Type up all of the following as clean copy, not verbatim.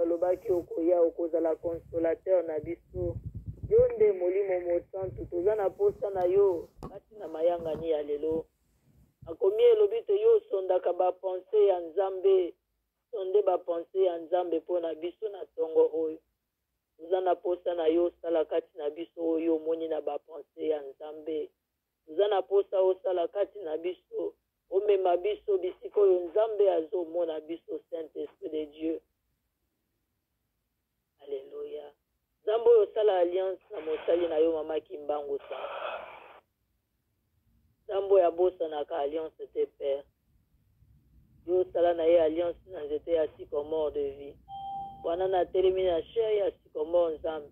olobaki okoya okozala consolateur na biso yo nde molimo mosantu toza na posa na yo kati na mayangani ya lelo akomi elobi te yo osondaka bapense ya nzambe sonde bapense ya nzambe mpo na biso na ntongo oyo toza na posa na yo osala kati na biso oyo omoni na bapense ya nzambe toza na posa osala kati na biso omema biso bisika oyo nzambe azomona biso saint esprit de dieu alleluya nzambe oyo osala alliance na mosali na yo mama kimbangu sana nzambe oyo abosanaka alliance te père yo osala na ye alliance na nzete ya sycomore de vie wana na telemi na chair ya sycomore nzambe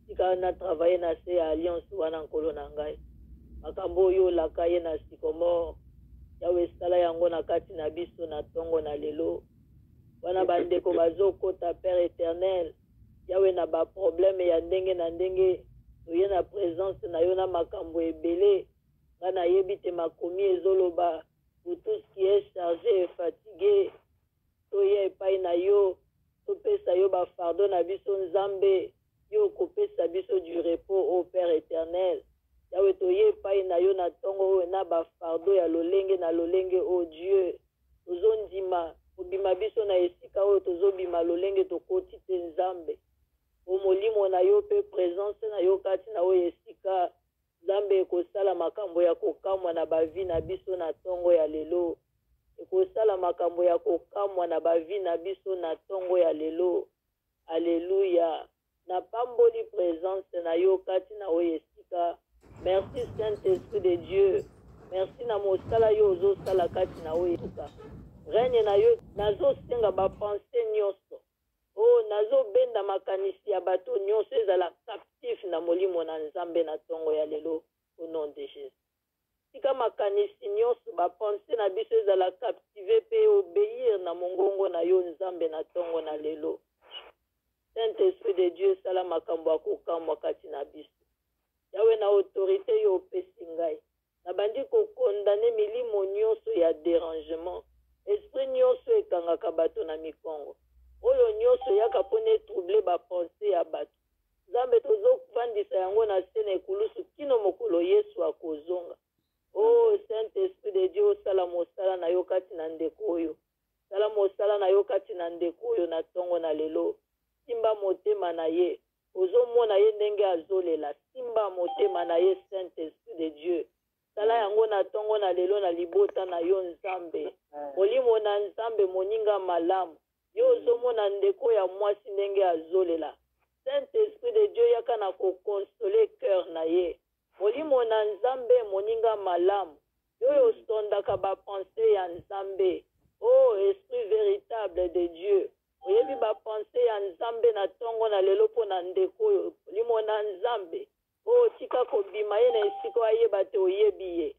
tika na travaille na se ya alliance wana nkolo na ngai makambo oyo olaka ye na sycomore yawe esala yango na kati na biso na ntongo na lelo wana bandeko bazokota père éternel yawe na baproblème ya ndenge na ndenge toye na présence na yo na makambo ebele nga nayebi te makomi ezoloba pour tout ce qui est chargé et fatigué toye epai na yo topesa yo bafardo na biso nzambe yo okopesa biso du repos au père éternel yawe toye epai na yo na ntongo oyo na bafardo ya lolenge na lolenge o dieu tozondima kobima biso na esika oyo tozobima lolenge tokoti te nzambe o molimo na yo mpe présence na yo kati na oyo esika nzambe ekosala makambo ya kokamwa na bavi na biso na ntongo ya lelo ekosala makambo ya kokamwa na bavi na biso na ntongo ya lelo alleluya napamboli présence na yo kati na oyo esika merci saint esprit de dieu merci na mosala yo ozosala kati na oyo esika règne na yo nazosenga bapense nyonso o nazobenda makanisi ya bato nyonso ezala captif na molimo na nzambe na ntongo ya lelo au nom de jésus tika makanisi nyonso bapense na biso ezala captive mpe obéir na mongongo na yo nzambe na ntongo na lelo saint esprit de dieu esala makambo ya kokamwa kati na biso yawe na autorité yo opesi ngai nabandi kokondane milimo nyonso ya dérangement esprit nyonso ekangaka bato na mikongo oyo nyonso yaka mpona etrouble bapense ya bato nzambe tozovandisa yango na se na ekulusu kino mokolo yesu akozonga o saint esprit de dieu osala mosala na yo kati na ndeko oyo sala mosala na yo kati na ndeko oyo na ntongo na lelo simba motema na ye ozomona ye ndenge azolela simba motema na ye saint esprit de dieu sala yango na ntongo na lelo na libota na yo nzambe molimo na nzambe moninga malamu yo ozomona ndeko ya mwasi ndenge azolela saint esprit de dieu yaka na kokonsole cœur na ye molimo na nzambe moninga malamu yo osondaka bapense ya nzambe o esprit véritable de dieu oyebi bapense ya nzambe na ntongo na lelo mpo na ndeko oyo molimo na nzambe o tika kobima ye na esika ayeba te oyebi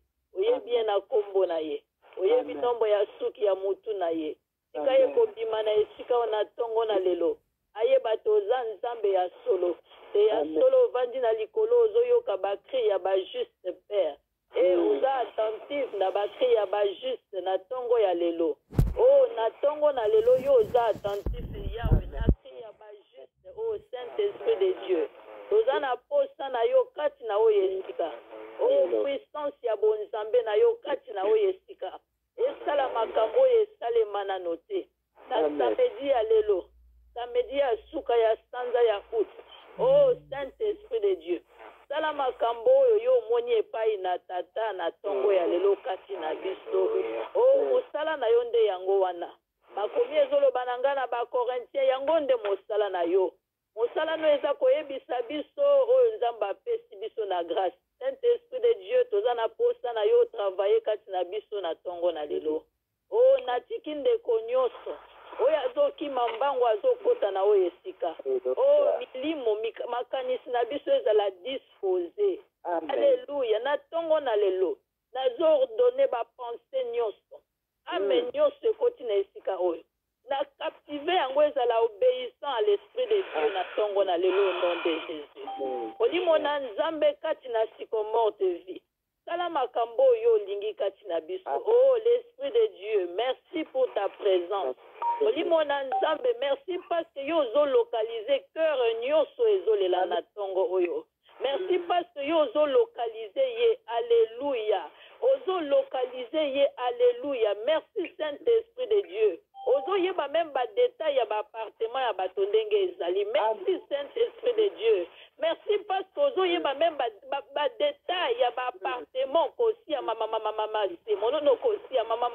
ye na nkombo na ye oyebi ntombo ya suki ya mutu na ye tika ye kobima na esika oyo na ntongo na lelo ayeba te oza nzambe ya solo te ya solo ovandi na likolo ozoyoka bakri ya bajuste père e oza attentive na bakri ya bajuste na ntongo ya lelo o na ntongo na lelo yo oza attentive yawe na kri ya bajuste o saint esprit de dieu toza na posa na yo kati na oyo esika o puissance ya bonzambe na yo kati na oyo esika esala makambo oyo esalema nano te na samedi ya lelo samedi ya suka ya sanza ya ut o saint esprit de dieu sala makambo oyo yo omoni epai na tata na ntongo ya lelo kati na biso o mosala na yo nde yango wana bakomi ezoloba na ngai na bakorintien yango nde mosala na yo mosala no eza koyebisa biso oyo nzambe apesi biso na grâce saint esprit de dieu toza na posa na yo travaille kati na biso na ntongo na lelo o natiki ndeko nyonso oyo azokima mbango azokota na oyo esika o milimo makanisi na biso ezala dispose alleluya na ntongo na lelo nazordone bapense nyonso ame nyonso ekoti na esika oyo na captive yango ezala obéissant à l'esprit de dieu na ntongo na lelo au nom de jésus olimo na nzambe kati na sycomore de vie salama kambo yo lingi katina biso. Oh, l'Esprit de Dieu, merci pour ta présence. Olimona nzambe, merci parce que yo zo localiser cœur nyonso ezolela na tongo oyo. Merci parce que yo zo localiser ye, alléluia. Ozo localiser ye, alléluia. Merci Saint-Esprit de Dieu. Ozo yeba même ba détail ya ba appartement ya batondenge ezali. Merci Saint-Esprit de Dieu. Merci parce que ozo yeba même ba détail ya ba appartement kosi ya mama se. Monono kosi ya mama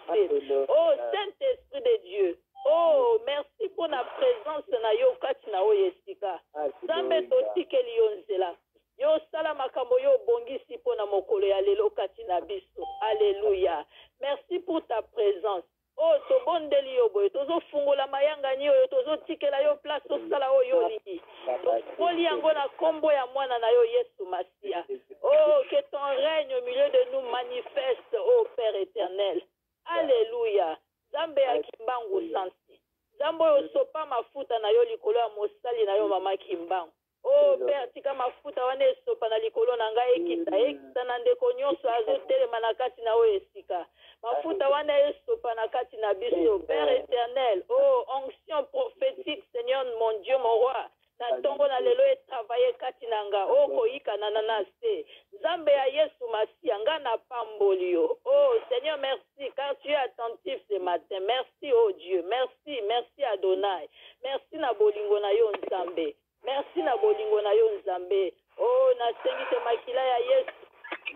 se. Oh Saint-Esprit de Dieu. Oh, merci pour la présence na yo kati na oyesika. Zambe totikeli yo nzela. Yo sala makambo yo bongisi po na mokolo ya lelo kati na biso. Alléluia. Merci pour ta présence. Oh, tobondeli yo boye. Tozo fungola mayanga ni yo tozo tikela yo place osala oyo lingi. Tofoli yango na kombo ya mwana na yo Yesu Masia. Oh, que ton règne au milieu de nous manifeste, oh Père éternel. Alléluia. Zambe ya kimbangu sansi. Zambo yo sopa mafuta na yo likolo ya mosali na yo mama kimbangu. Oh Père, tika mafuta wane sopa na likolo na ngai ekita na ndeko nyonso azotelema na kati na yo esika. Mafuta wane sopa na kati na biso. Père éternel, oh onction prophétique, Seigneur mon Dieu, mon roi. Na tongo na lelo e travailler kati nanga. Oh koika na se. Zambe ya Yesu Masia nga na pambolio. Oh Seigneur, merci car tu es attentif ce matin. Merci oh Dieu. Merci, merci Adonai. Merci na bolingo na yo nzambe. Merci na bolingo na yo nzambe. Oh na sengite makila ya Yesu.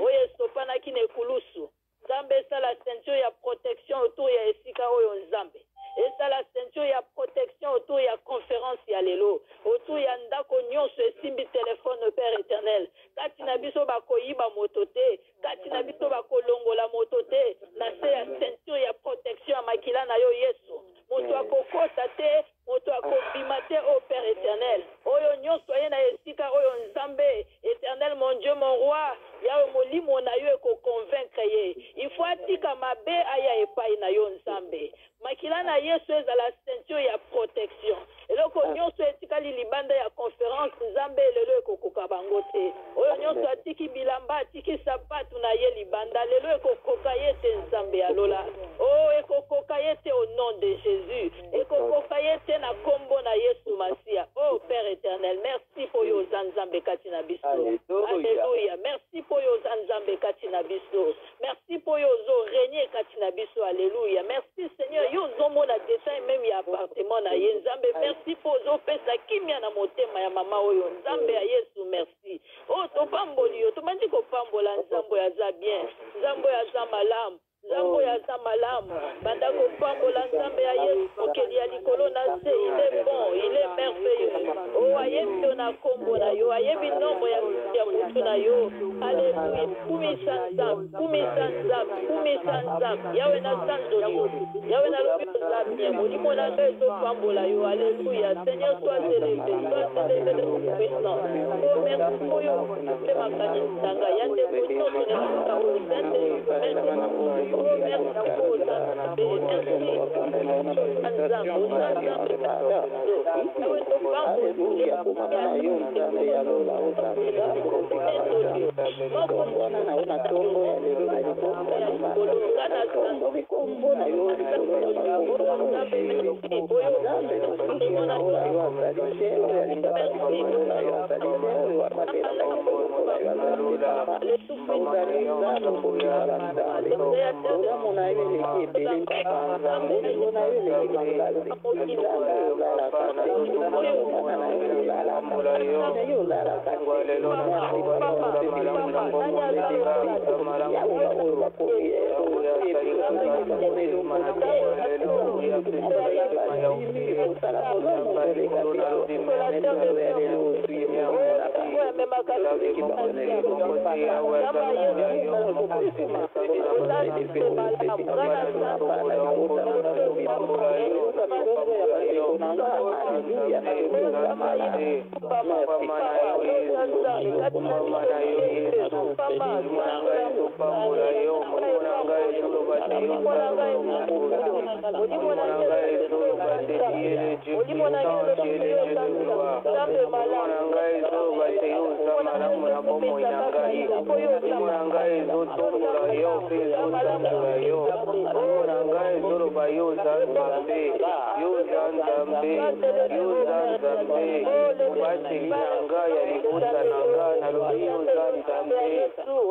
Oye sopana kine kulusu. Nzambe sa la ceinture ya protection autour ya esika oyo nzambe. Et ça la ceinture ya protection autour ya conférence ya lelo. Autour ya ndako nyonso esimbi téléphone Père éternel. Kati na biso bakoyiba motote. Kati na biso bakolongola motote. Na se ya ceinture ya protection ya makila na yo Yesu. Moto akokota te, moto akobima te au Père éternel. Oyo nyonso ye na esika oyo nzambe éternel mon Dieu mon roi. Yawe molimo na yo eko convaincre ye. Il faut atika mabe aya epai na yo nzambe. Makila na Yesu ezala ceinture ya protection. Eloko nyonso etikali libanda ya conférence nzambe lelo ekokoka bango te. Oyo nyonso atiki bilamba atiki sapatu na ye libanda lelo ekokoka ye te nzambe ya lola. Oh ekokoka ye te au nom de Jésus. Ekokoka ye te na kombo na Yesu Masia. Oh Père éternel, merci pour yo nzambe kati na biso. Alléluia. Merci pour yo nzambe kati na biso. Merci pour yo zo régner kati na biso. Alléluia. Merci Seigneur. Yo zomo na détail même ya appartement na ye nzambe. Merci pour zo pesa kimia na motema ya mama oyo nzambe ya Yesu merci. Oh to pamboli yo to mandi ko pambola nzambo ya za bien. Nzambo ya za malamu. Nzambo ya za malamu. Banda ko pambola nzambe ya Yesu okeli ya likolo na se. Il est bon, il est merveilleux. Oh ayebi na kombo na yo. Ayebi nombo ya mutu na yo. Alléluia. Kumisa nzambe. Yawe na sanzo yo. Yawe na lobi nzambe. Molimo na bezo pambola yo. Alléluia. Seigneur, sois élevé de ton puissance. Oh merci pour yo. C'est ma kanitanga. Yande moto ne muka o sente. Oh merci pour nzambe. pambola yo molimo na ngai ezolo bate yo nzambe molimo na ngai ezolo bate diele Dieu puissant Dieu le Dieu de gloire molimo na ngai ezolo bate yo oza malamu na bomoi na ngai molimo na ngai ezotombola yo mpe ezosanzola yo molimo na ngai ezoloba yo oza nzambe yo oza nzambe yo oza nzambe mobateli na ngai ya libota na ngai nalobi yo oza nzambe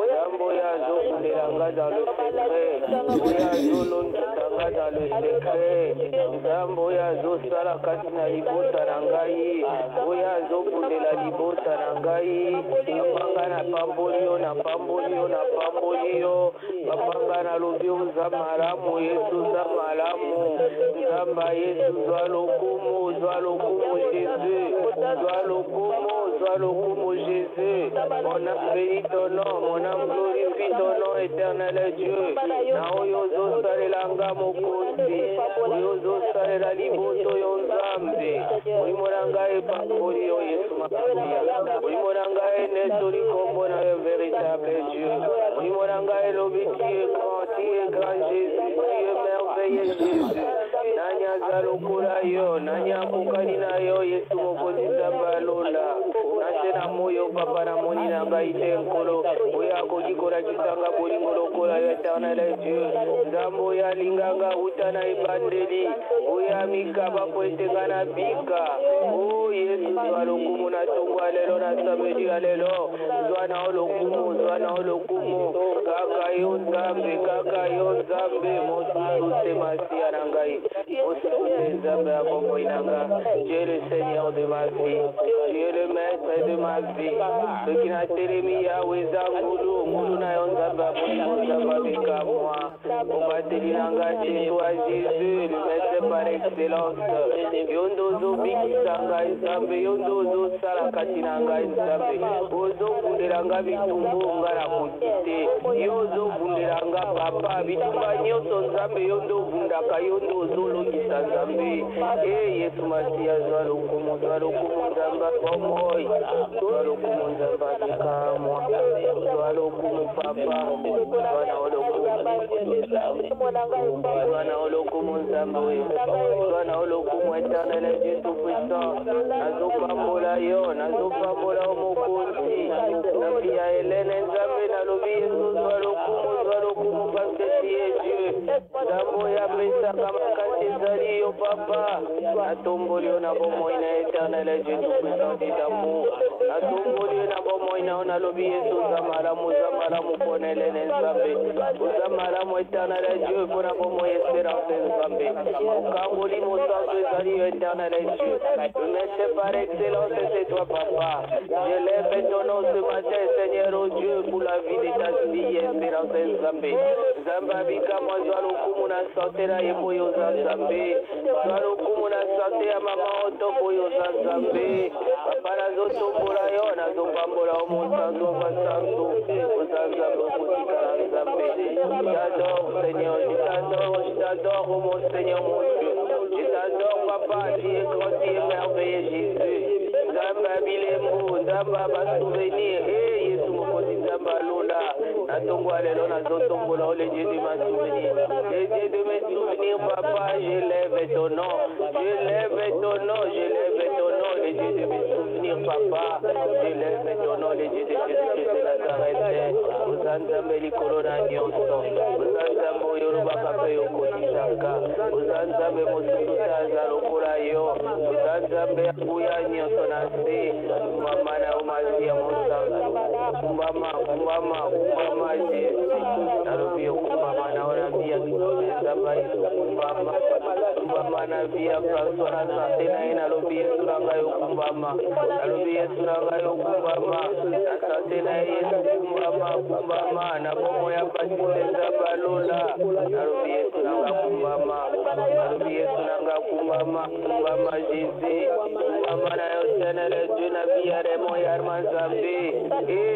nzambe oyo azokundela ngai dans le secret oyo azolondisa ngai dans le secret nzambe oyo azosala kati na libota na ngai oyo azokundela libota na ngai apanga na pamboli yo na pamboli yo na pamboli yo apanga nalobi oza malamu yesu oza malamu nzamba yesu zwa lokumu jésus zwa lokumu jésus mon âme bénit ton nom mon âme glorifie ton nom éternel Dieu na oyo ozosalela nga mokonzi oyo ozosalela liboso yo nzambe molimo na ngai epamboli yo yesu masiya molimo na ngai netoli kombo na yo véritable Dieu molimo na ngai elobi tu es grand Jésus tu es merveilleux Jésus nani aza lokola yo nani akokani na yo yesu mokonzi nzambe alonda nase na moyo papa namoni na ngai te nkolo oyo akoki kolakisanga bolingo lokola yo éternel Dieu nzambe oyo alinganga uta na ebandeli oyo amikaba po ete nga na bika o yesu zwa lokumu na tongo ya lelo na samedi ya lelo zwa na o lokumu kaka yo nzambe mosusu te masiya na ngai mosusu te nzambe ya bomoi na nga tu es le seigneur de ma vie tu es le maître de ma vie soki natelemi yawe eza ngulu na yo nzambe ya bolingo nzambe abika moi obateli na nga te toi Jésus le maître par excellence yo nde ozobikisa ngai nzambe yo nde ozosala kati na ngai nzambe ozobundela nga bitumbu nga na koki te yo ozobundela nga papa bitumba nyonso nzambe yo nde obundaka yo nde ozolongisa nzambe yesu masiya zwa lokumu nzambe bomoi zwa lokumu nzambe abikamwa zwa lokumu papa zwa na olokumu nzambe oyo zwa na olokumu éternel Dieu tout puissant nazopambola yo nazopambola o mokonzi na pia Helene nzambe nalobi yesu zwa lokumu parce que tu es Dieu nzambe oyo apesaka makasi ezali yo papa natomboli yo na bomoi na éternel Dieu tout puissant d'amour natomboli yo na bomoi na yo nalobi yesu oza malamu mpona Helene nzambe oza malamu éternel Dieu mpona bomoi espérance nzambe okangoli mosanso ezali yo éternel Dieu mais par excellence c'est toi papa je lève ton nom ce matin Seigneur oh Dieu pour la vie de ta fille espérance nzambe nzambe abikama zwa lokumu na sante na ye moyo oza nzambe zwa lokumu na sante ya mama otoko oyo oza nzambe papa nazotombola yo nazopambola o mosantu basantu oza nzambe okotikala nzambe j'adore Seigneur je t'adore oh mon Seigneur mon Dieu je t'adore papa tu es grand tu es merveilleux Jésus nzambe abilembo nzambe abasouvenir yesu mokonzi nzambe alonda natongo lelo nazotombola o le Dieu de ma souvenir le Dieu de mes souvenirs papa je lève ton nom le Dieu de mes souvenirs papa je lève ton nom le Dieu de Jésus de Nazareth oza nzambe likolo na nyonso oza nzambe oyo olobaka mpe yokotisaka oza nzambe mosusu te aza lokola yo oza nzambe akuya nyonso na se kumbama na yo masiya mosantu kumbama Jesu nalobi okumbama na yo na bia nzamba yesu kumbama na bia François na sante na ye nalobi yesu na ngai okumbama nalobi yesu na ngai okumbama na sante na ye yesu kumbama na bomo ya basile nzamba alonda nalobi yesu na ngai kumbama nalobi yesu na ngai kumbama Jésus kumbama na yo Seigneur Dieu na bia remo yarma nzambe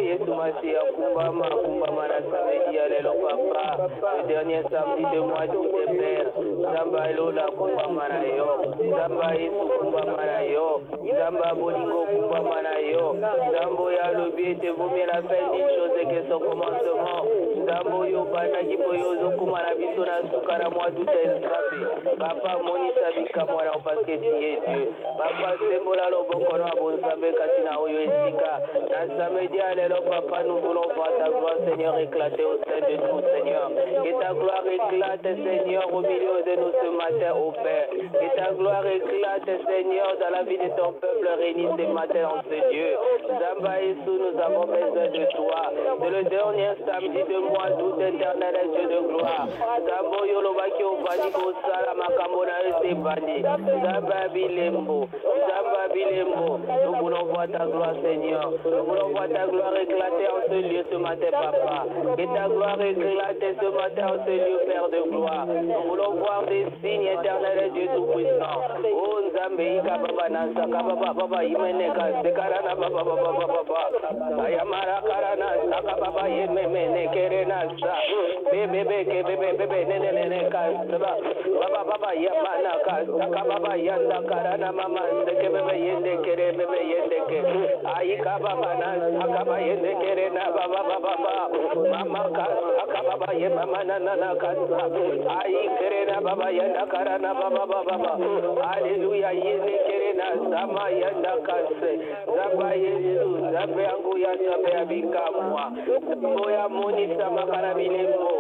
yesu masiya kumbama na samedi ya lelo papa le dernier samedi de mois de Père nzamba elola kumbama na yo nzamba yesu kumbama na yo nzamba Papa, Bolingo, Kupamana yo. Zambo ya lobi, te vomi la fin des choses que son commencement. Zambo yo, Bana Giboyo, Zokumana Bisona, Sukara, moi, tout est frappé. Papa, Moni Sabika, moi, parce que tu es Dieu. Papa, c'est moi, là, le bon corps, bon, Sabé, Katina, Oyo, Estika. Dans sa média, alors, Papa, nous voulons voir ta gloire, Seigneur, éclater au sein de tout, Seigneur. Que ta gloire éclate, Seigneur, au milieu de nous ce matin, au Père. Que ta gloire éclate, Seigneur, dans la vie de ton peuple réuni ce matin en ce Dieu. Zamba Issou, nous avons besoin de toi. C'est le dernier samedi de mois d'août, éternel Dieu de gloire. Zambo Yolobaki Obani Kosala Makambona Esebani. Zamba Bilembo. Zamba Bilembo. Nous voulons voir ta gloire, Seigneur. Nous voulons voir ta gloire éclater en ce lieu ce matin, Papa. Que ta gloire éclate ce matin en ce lieu, Père de gloire. Nous voulons voir des signes éternels, Dieu tout-puissant. Oh, Nzambe, Ika Baba Nasa, Kababa Baba, Imeneka, Sekarana Baba Baba Baba, Ayamara Karana, Saka Baba, Yemene, Kerena, Bebe, Nene, Baba Baba, Yamana, Saka Baba, Yanda Karana, Mama, Seke Bebe, Yende, Kere, Bebe, Yende, Aika Baba, Saka Baba, Yende, Kerena, Baba Baba, Mama, Saka Baba, Yemama, Nana, Kasa, Ai Kerena, Baba, Yanda Karana, Baba Baba, Alléluia, Yende, Kerena, Sama, Yanda Kase, Zaba Yesu, Zabe Anguya, Zabe Abikamwa, Boya Moni, Sama Karabilembo,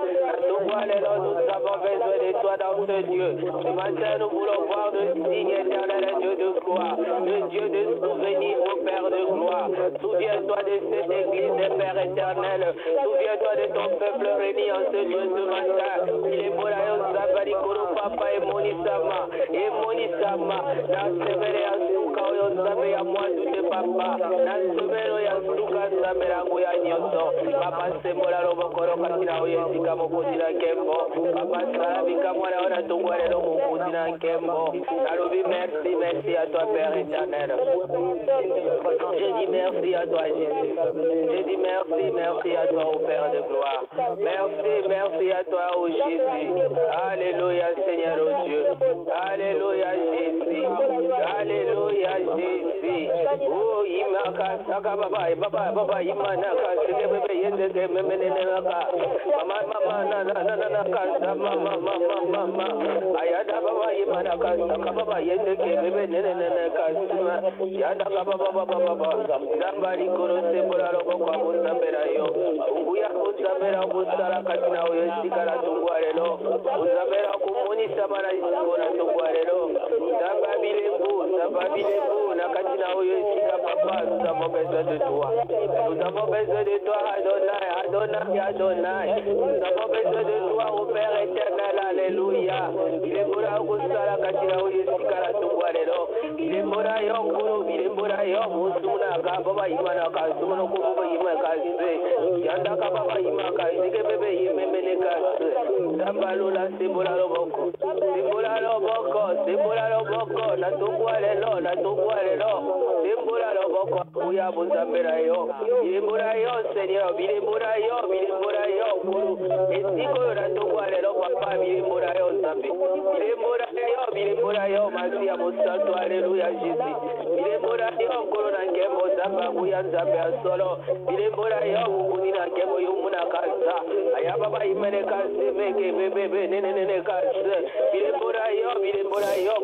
nous avons besoin de toi dans ce Dieu. Ce matin, nous voulons voir le signe éternel, Dieu de gloire, le Dieu de souvenir au Père de gloire. Souviens-toi de cette église, Père éternel. Souviens-toi de ton peuple réuni en ce lieu ce matin. Il est Morayo, Zabari, Koro, Papa et Monisama. Et Monisama, dans ce semaine, Yasuka, Oyosabe, à moi, tout est Papa. Dans ce semaine, Yasuka, Sabera, Goya, Nyoto. Papa, c'est Moralo, Bokoro, Katina, Oyesika, Mokosina, Kembo. Papa, Sarabika, Mwana, Ona, Tongware, Mokosina, Kembo. Alobi, merci à toi, Père éternel. Je dis merci à toi, Jésus. Je dis merci à toi, au Père de gloire. Merci à toi, au Jésus. Alléluia, Seigneur, au Dieu. Alléluia, Jésus. Alléluia, Jésus. Oh, Imaka, Saka, Baba, Imanaka, Seke, Yende, Memenaka, Mama, Mama, Ayada, Baba, Imanaka, Saka, Baba, Yende, Memenaka, Yada, Baba, Zambari, Koro, Sebora, Boko, Zamberayo, Uya, Zambera, Busara, Katina, Sikara, Tunguarelo, Zambera, Kumuni, Samara, Isabora, Tunguarelo, Zambabilembu, Nakatina, Sika, Papa, nous avons besoin de toi. Nous avons besoin de toi, Adonai. Nous avons besoin de toi, au Père éternel, Alléluia. Bilembura, Gustara, Katina, Sikara, Tunguarelo, Bilembura, Yokuru, Bilembura, Yomusuna, Baba, Imanaka, Sumono, Kuba, Imaka, Yanda, Baba, Imaka, Bebe, Imemeneka, Zambalula, Simbola, Loboko, Natungwalelo, Simbola, Loboko, Uya, Buzamberayo, Bilemburayo, Seigneur, Bilemburayo, Esiko, Natungwalelo, Papa, Bilemburayo, Zambi, Bilemburayo, Masia, Musato, Alléluia, Jésus, Bilemburayo, Corona, Kemo, Zamba, Uya, Zambia, Solo, Bilemburayo, Ukunina, Kemo, Yumuna, Kasa, Ayababa, Imeneka, Semeke, Bebe, Nene, Kasa, Bilemburayo,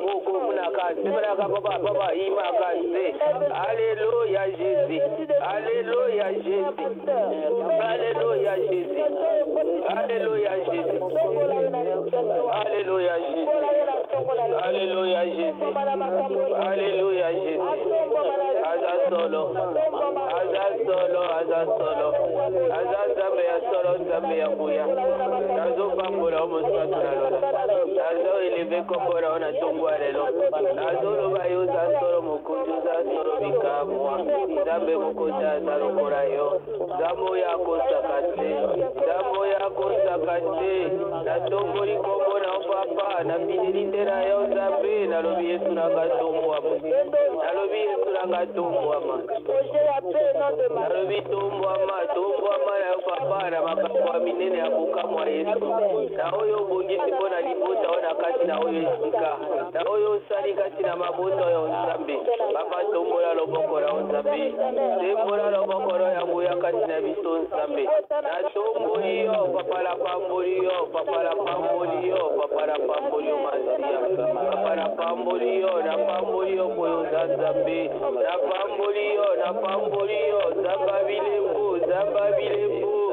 Mukumuna, Kasa, Baba, Imakase, Alléluia, Jésus, Alléluia, Jésus, Alléluia, Jésus, Alléluia, Jésus, Alléluia, Jésus, Alléluia, Jésus, Alléluia, Jésus, Azasolo, Azazambia, Kuya, Azo Bambura, Musatralola, Azo Eleve Kombora, on a Tungwarelo, Azo Lobayuza, Solo Mukujuza, Solo Bikamua, Zambe Mukuta, Salo Korayo, Zamoya Kosakate, Natongori Kombora, Papa, Napinitera, Zambe, Nalobi, Sunagatum. tombwama nalobi yesu nanga tombwama nalobi tombwama na papa na makambo ya minene ya bokamwa yesu na oyo obongisi mpo na libota oyo na kati na oyo esika na oyo osali kati na mabota oyo nzambe papa tombola loboko na nzambe tembola loboko na yango ya kati na biso nzambe na tomboli yo papa la pamboli yo papa la pamboli yo papa la pamboli yo masia papa la pamboli yo na pamboli yo koyo za nzambe na pamboli yo zamba bilembu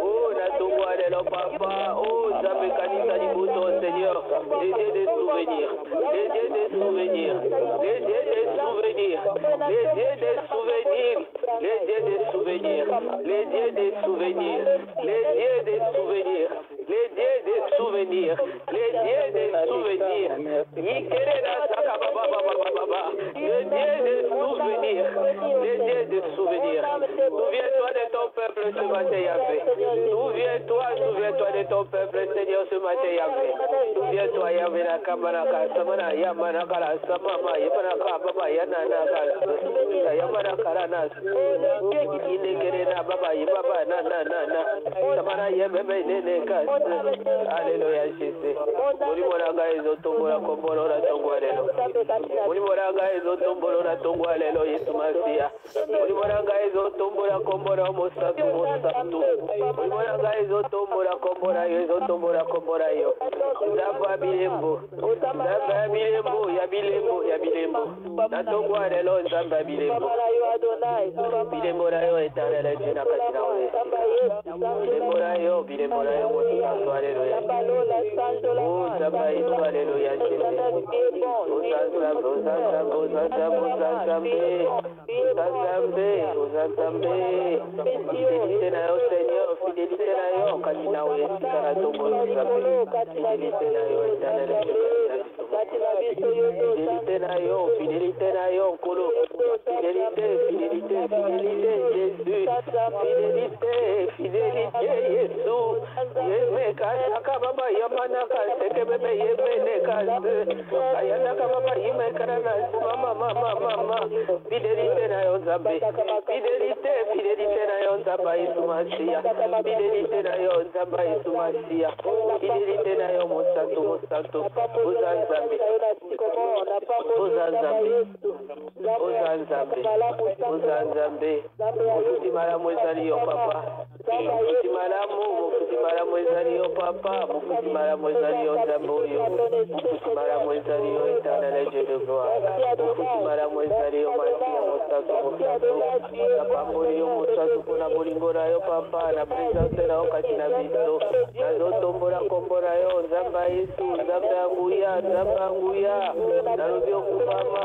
oh na tongwa lelo papa oh nzambe kanisa libuto Seigneur les dieux des souvenirs les dieux des souvenirs les dieux des souvenirs les dieux des souvenirs les dieux des souvenirs les dieux des souvenirs les dieux des souvenirs les dieux des souvenirs les dieux des souvenirs Ikerena saka baba les dieux des souvenirs les dieux des souvenirs souviens-toi de ton peuple ce matin Yahvé souviens-toi de ton peuple Seigneur ce matin Yahvé souviens-toi Yahvé na kamanaka samana yamana kala samama yamana baba yanana kala yamana kala nas Ikerena baba yababa na samana yebebe nene kas Alléluia Jésus muri moranga ezotombola kombolo na tongwa lelo muri moranga ezotombola na tongwa lelo Yesu Masia muri moranga ezotombola kombolo mosatu muri moranga ezotombola kombolo yo Zamba bilembo ya bilembo na tongwa lelo Zamba bilembo na yo etanele jina katina we bilembo na yo mosatu Alléluia oh Zamba Yesu Alléluia fidélité na yo Seigneur fidélité na yo kati na we esika na tongolo fidélité na yo éternel fidélité na yo nkolo fidélité Jésus fidélité Yesu yemeka saka baba yamanaka sekebebe yemeneka ayanaka baba yemekana mama fidélité na yo Nzambe fidélité na yo Nzamba Yesu Masia fidélité na yo Nzamba Yesu Masia fidélité na yo mosantu uzanzambe mufuti malamu ezali yo papa mufuti malamu ezali yo papa mufuti malamu ezali yo Nzambe oyo mufuti malamu ezali yo éternel Dieu de gloire mufuti malamu ezali yo Masia mosantu napamboli yo mosantu mpona bolingo na yo papa na présence na yo kati na biso nazotombola kombo na yo Nzamba Yesu Nzambe anguya nalobi okumbama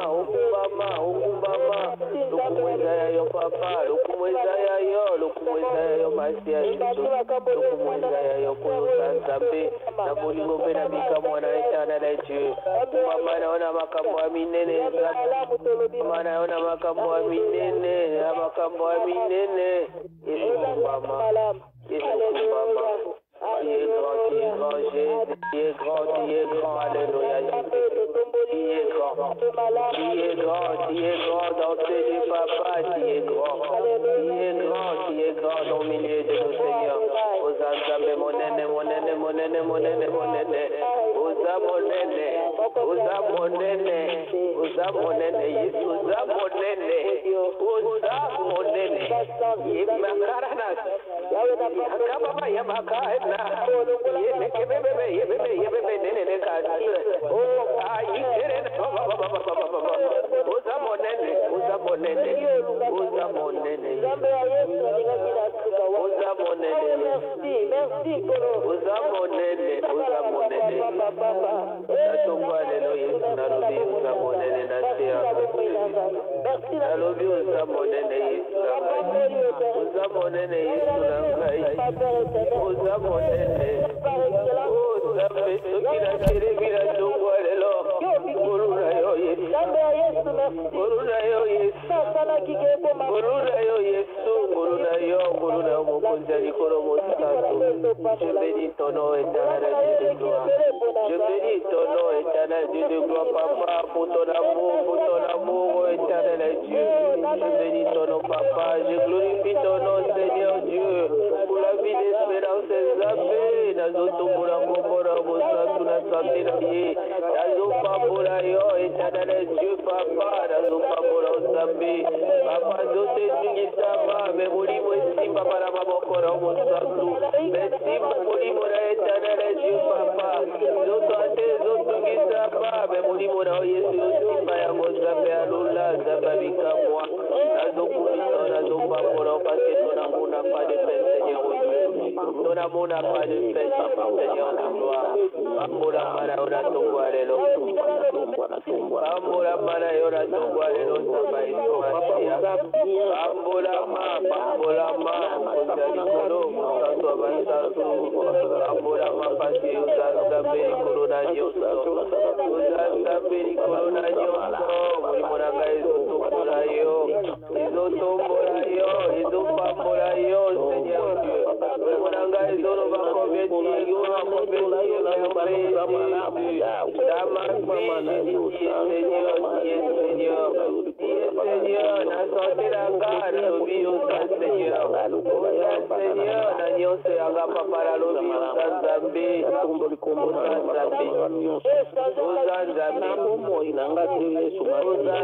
lukumweza ya yo papa lukumweza ya yo Masia Yesu lukumweza ya yo koyosa Nzambe na bolingo mpe na bikamwa na éternel Dieu mama naona makambo ya minene mama naona makambo ya minene Yesu kumbama Tu es grand, Jésus, tu es grand, Alléluia, Jésus. Tu es grand dans tes lieux, papa, tu es grand dans le milieu de nos seigneurs. Osa Nzambe monene, Osa monene, Yesu, Osa monene, Yemakaranas, Yakababa, Yamakaena, Yebebe, Nene, Ngoluna yo Yesu. Ngoluna yo Yesu. Ngoluna yo mokonzi ya likolo mosantu. Je bénis ton nom éternel Dieu de gloire. Je bénis ton nom éternel Dieu de gloire, papa, pour ton amour éternel Dieu. Je bénis ton nom, papa. Je glorifie ton nom, Seigneur Dieu, pour la vie d'espérance Nzambe. Nazotombola kombola mosantu na santé na ye. Nazopambola yo éternel Dieu, papa. Nazopambola Nzambe. Papa, zote tungisama, me molimo esimba para maboko na mosantu. Mesimba molimo na éternel Dieu, papa. Zoto ate zotungisama, me molimo na Yesu esimba yango Nzambe alula, Nzambe bikamwa. Nazokulisa, nazopambola parce que ton amour n'a pas de fin, Seigneur Dieu. Ton amour n'a pas de fin, Seigneur de gloire. Pambola mara ora tongwalelo. Pambola mara ora tongwalelo Nzambe iswasia. Pambola ma kozali kolo mosantu abansantu. Pambola ma pasi uzanzambe likolo na nyonso. Uzanzambe likolo na nyonso. Molimo na ngai ezotombola yo. Ezotombola yo. Ezopambola yo Seigneur Dieu. Molimo na ngai ezoloba konverti. Seigneur, na santé la ngara lobi yosa Seigneur. Seigneur, na nyonso yanga papa la lobi yosa Nzambe.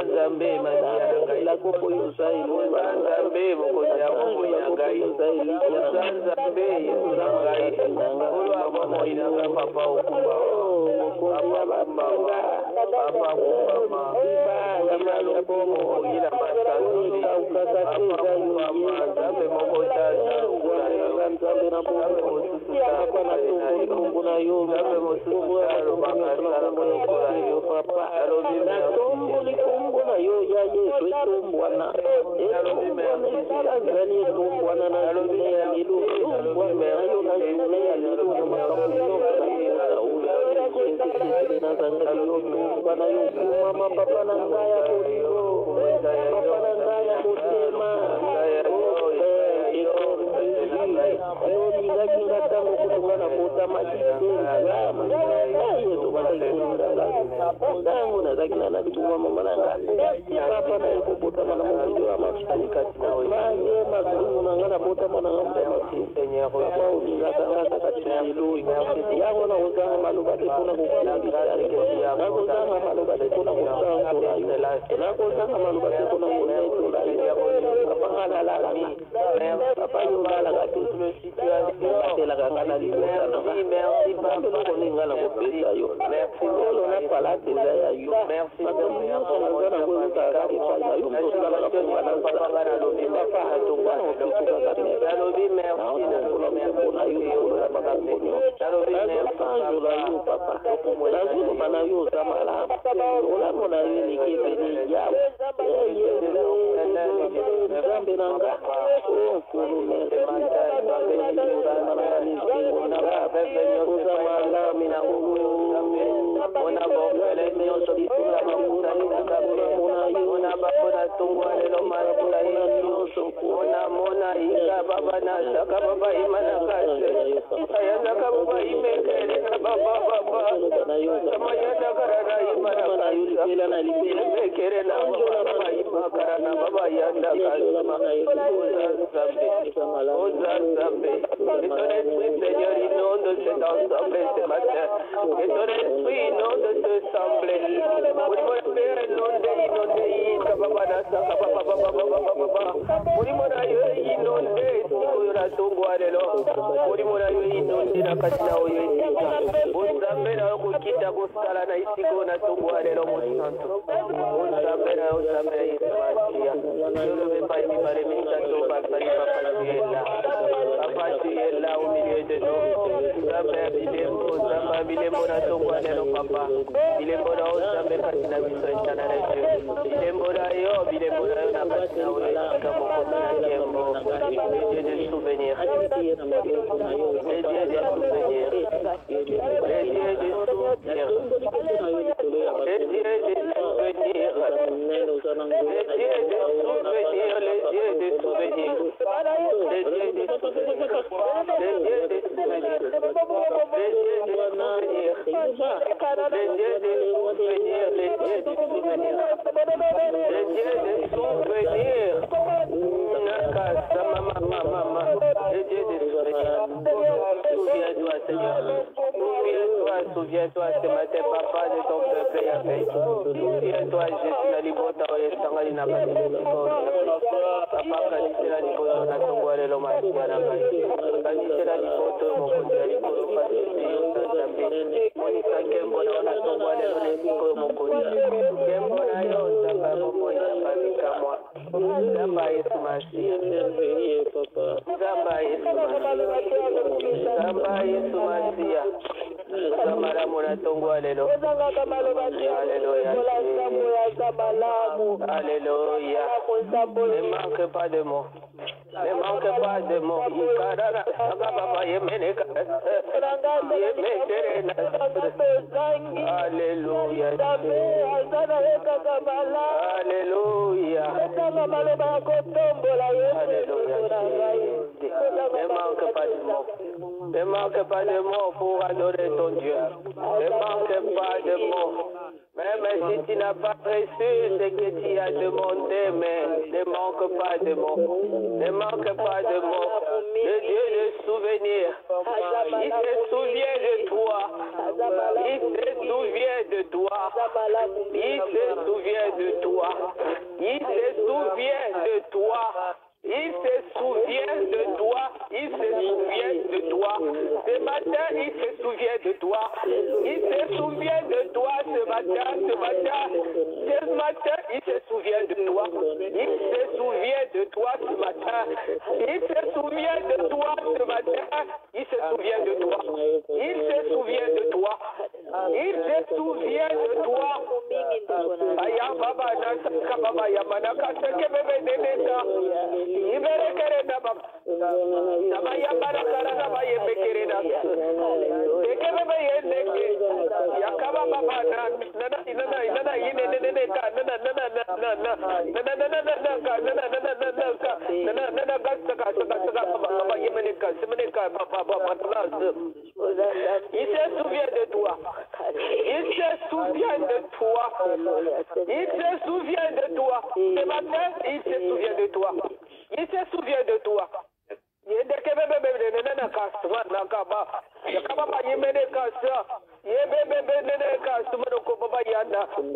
Nzambe masiya ngai. Nzambe mokozi ya Mungu ya ngai. Nzambe Yesu na ngai. Olo abamo inanga papa okuba. Papa kumama. Papa kumama. Ila lobomo ila masazuli. Papa kumama. Nzambe mokozi ya ngula yo. Nzambe mosusu na yo. Nzambe mosusu na lobanga sala monokula yo. Papa alobi merci. Na yo ya Yesu etumbwana. Azali etumbwana na lune ya lilu. Etumbwana na yo na lune ya lilu na makamuno na Sauli. Na zangali yo tumbwana yo kumama papa na ngaya bolilo. Papa na ngaya botema. Yo ningaki ngatango kutungana kota majisi. Yesu wataikunda ndango na zakina na bituma mamalanga. Papa na ikobota mana mungu wa machikani katina we. Maye mazungu na ngana bota mana ngamba masi. Seigneur, papa uningaka ngaka katina ilu. Yango na uzanga maluka tekuna kukulangisari. Na uzanga maluka tekuna kukulangisari. Na uzanga maluka tekuna kukulangisari. Papa ngana lalanga. Papa yungala kati. Katela kangana liwesa na. Merci papa. Koni ngala kupesa yo. Merci. Olo na palate za ya yo. Merci. Souviens-toi ce matin, papa, de ton peuple et avec. Souviens-toi, Jésus, la libota, et sanga ina papa, kanisela liboto na tongwale lo masiana kanisela liboto mokonzi ya likolo pasite yo sanzambe monisa nkembo na wana tongwale lo lesiko yo mokonzi nkembo na yo nzamba ya bomoi nzamba bikamwa nzamba yesu masiya nzamba yesu masiya nzamba yesu masiya nzamba la mona tongwale lo Alléluia. Alléluia. Ne manque pas de mots. Ne manque pas de mots. Alléluia. Alléluia. Ne manque pas de mots. Ne manque pas de mots pour adorer ton Dieu. Ne manque pas de mots. Même si tu n'as pas reçu ce que tu as demandé, mais ne manque pas de mots. Ne manque pas de mots. Le Dieu de souvenir. Il se souvient de toi. Il se souvient de toi. Il se souvient de toi. Il se souvient de toi. Il se souvient de toi. Il se souvient de toi. Ce matin, il se souvient de toi. Il se souvient de toi ce matin. Ce matin, il se souvient de toi. Il se souvient de toi ce matin. Il se souvient de toi ce matin. Il se souvient de toi. Il se souvient de toi. Il se souvient de toi. Aya baba nasaka baba yamanaka seke bebe deneta. Iberekere na baba. Nama yabarakara na baba yebekerena. Seke bebe yendeke. Yakaba baba na inana yine ka il se souvient de toi. Il se souvient de toi. Il se souvient de toi. Ce matin, il se souvient de toi. Il se souvient de toi. Il se souvient de toi. Il